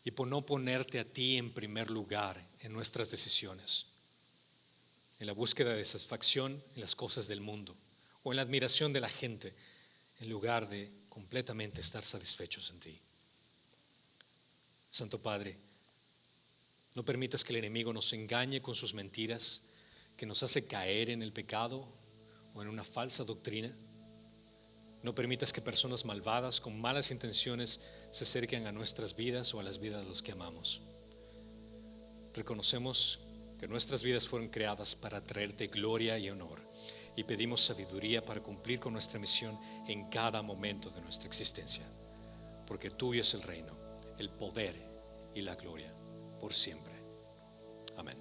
y por no ponerte a ti en primer lugar en nuestras decisiones, en la búsqueda de satisfacción en las cosas del mundo o en la admiración de la gente, en lugar de completamente estar satisfechos en ti. Santo Padre, no permitas que el enemigo nos engañe con sus mentiras, que nos hace caer en el pecado o en una falsa doctrina. No permitas que personas malvadas con malas intenciones se acerquen a nuestras vidas o a las vidas de los que amamos. Reconocemos que nuestras vidas fueron creadas para traerte gloria y honor y pedimos sabiduría para cumplir con nuestra misión en cada momento de nuestra existencia, porque tuyo es el reino, el poder y la gloria por siempre. Amén.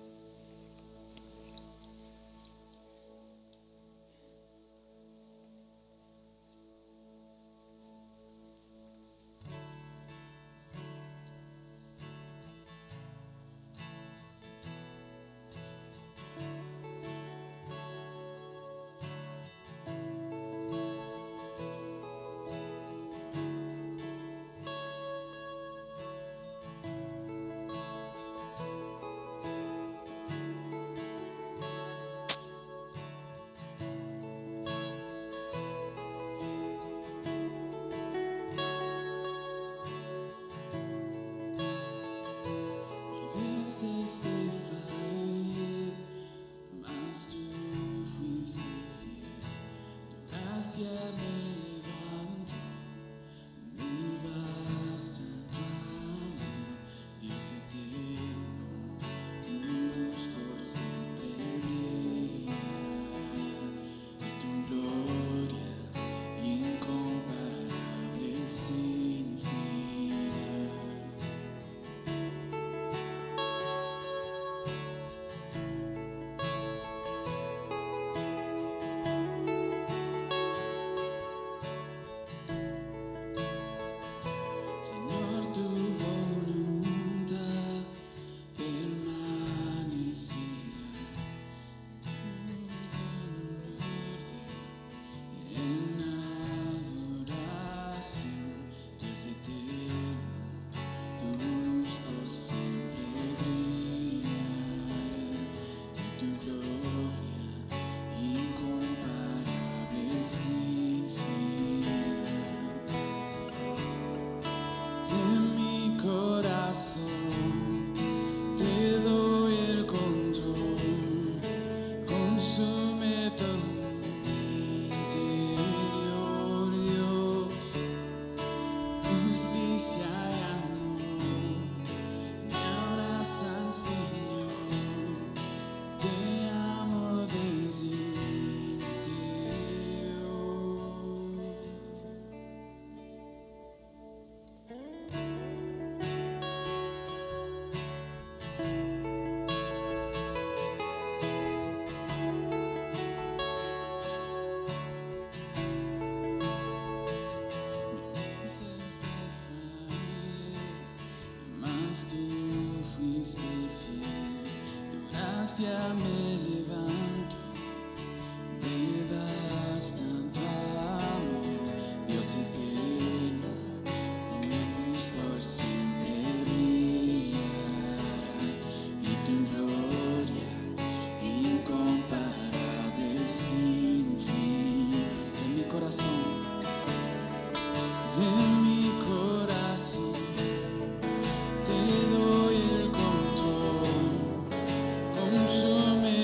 Veces te fallé, mas tú fuiste fiel. Tu gracia me levantó, me basta tu amor. Dios eterno, tu luz por siempre brilla, y tu gloria incomparable sin fin. Señor, tu voluntad permanecerá en adoración. Dios eterno, tu luz por siempre brillará y tu gloria incomparable sin fin. De mi corazón te doy el control, consume todo mi interior, Dios, justicia y amor me abrazan, Señor, te amo desde mi interior. Veces te fallé, mas tú fuiste fiel. Tu gracia me levantó, me basta tu amor. Dios eterno, tu luz por siempre brillará y tu gloria incomparable sin fin. De mi corazón, te doy el control, consume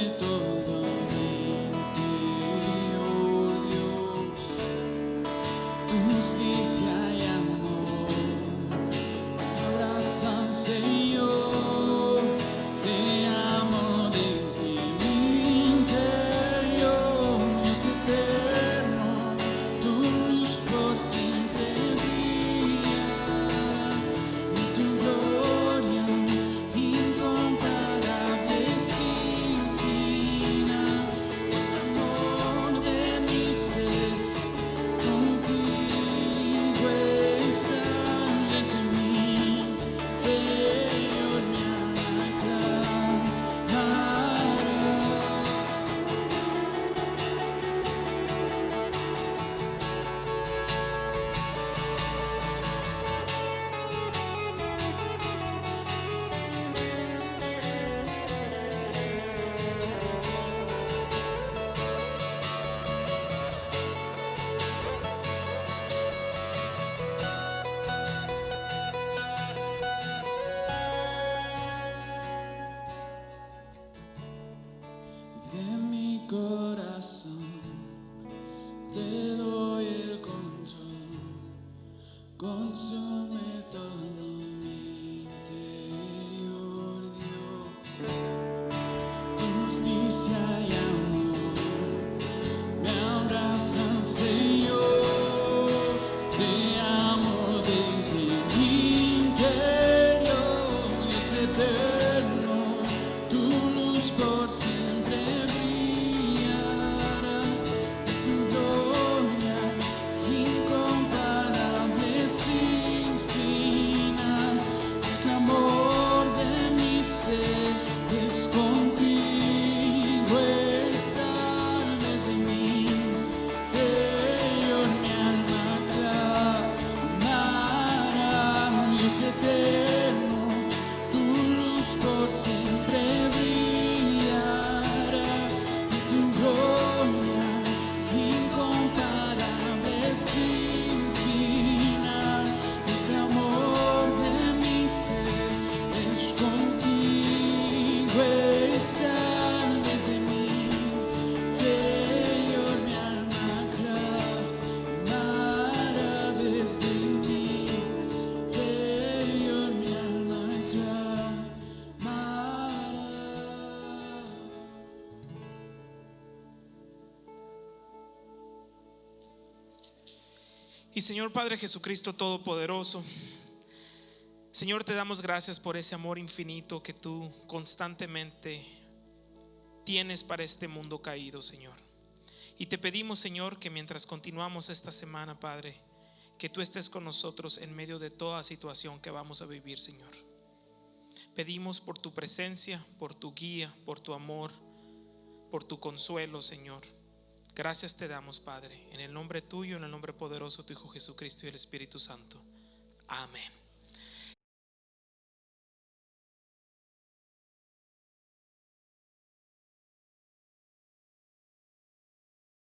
corazón, te doy el control, consume todo mi interior, Dios. Justicia y amor me abrazan, Señor, te amo desde mi interior, Dios eterno, tu luz por siempre brillará, tu gloria incomparable sin final, el clamor de mi ser es contigo estar desde mi interior, mi alma clamará, Dios eterno, tu luz por siempre brillará y tu gloria incomparable sin final, el clamor de mi ser es contigo estar desde mi interior, mi alma clamará desde mi interior, mi alma clamará. Y Señor Padre Jesucristo Todopoderoso, Señor, te damos gracias por ese amor infinito que tú constantemente tienes para este mundo caído, Señor. Y te pedimos, Señor, que mientras continuamos esta semana, Padre, que tú estés con nosotros en medio de toda situación que vamos a vivir, Señor. Pedimos por tu presencia, por tu guía, por tu amor, por tu consuelo, Señor. Gracias te damos, Padre, en el nombre tuyo, en el nombre poderoso de tu Hijo Jesucristo y el Espíritu Santo. Amén.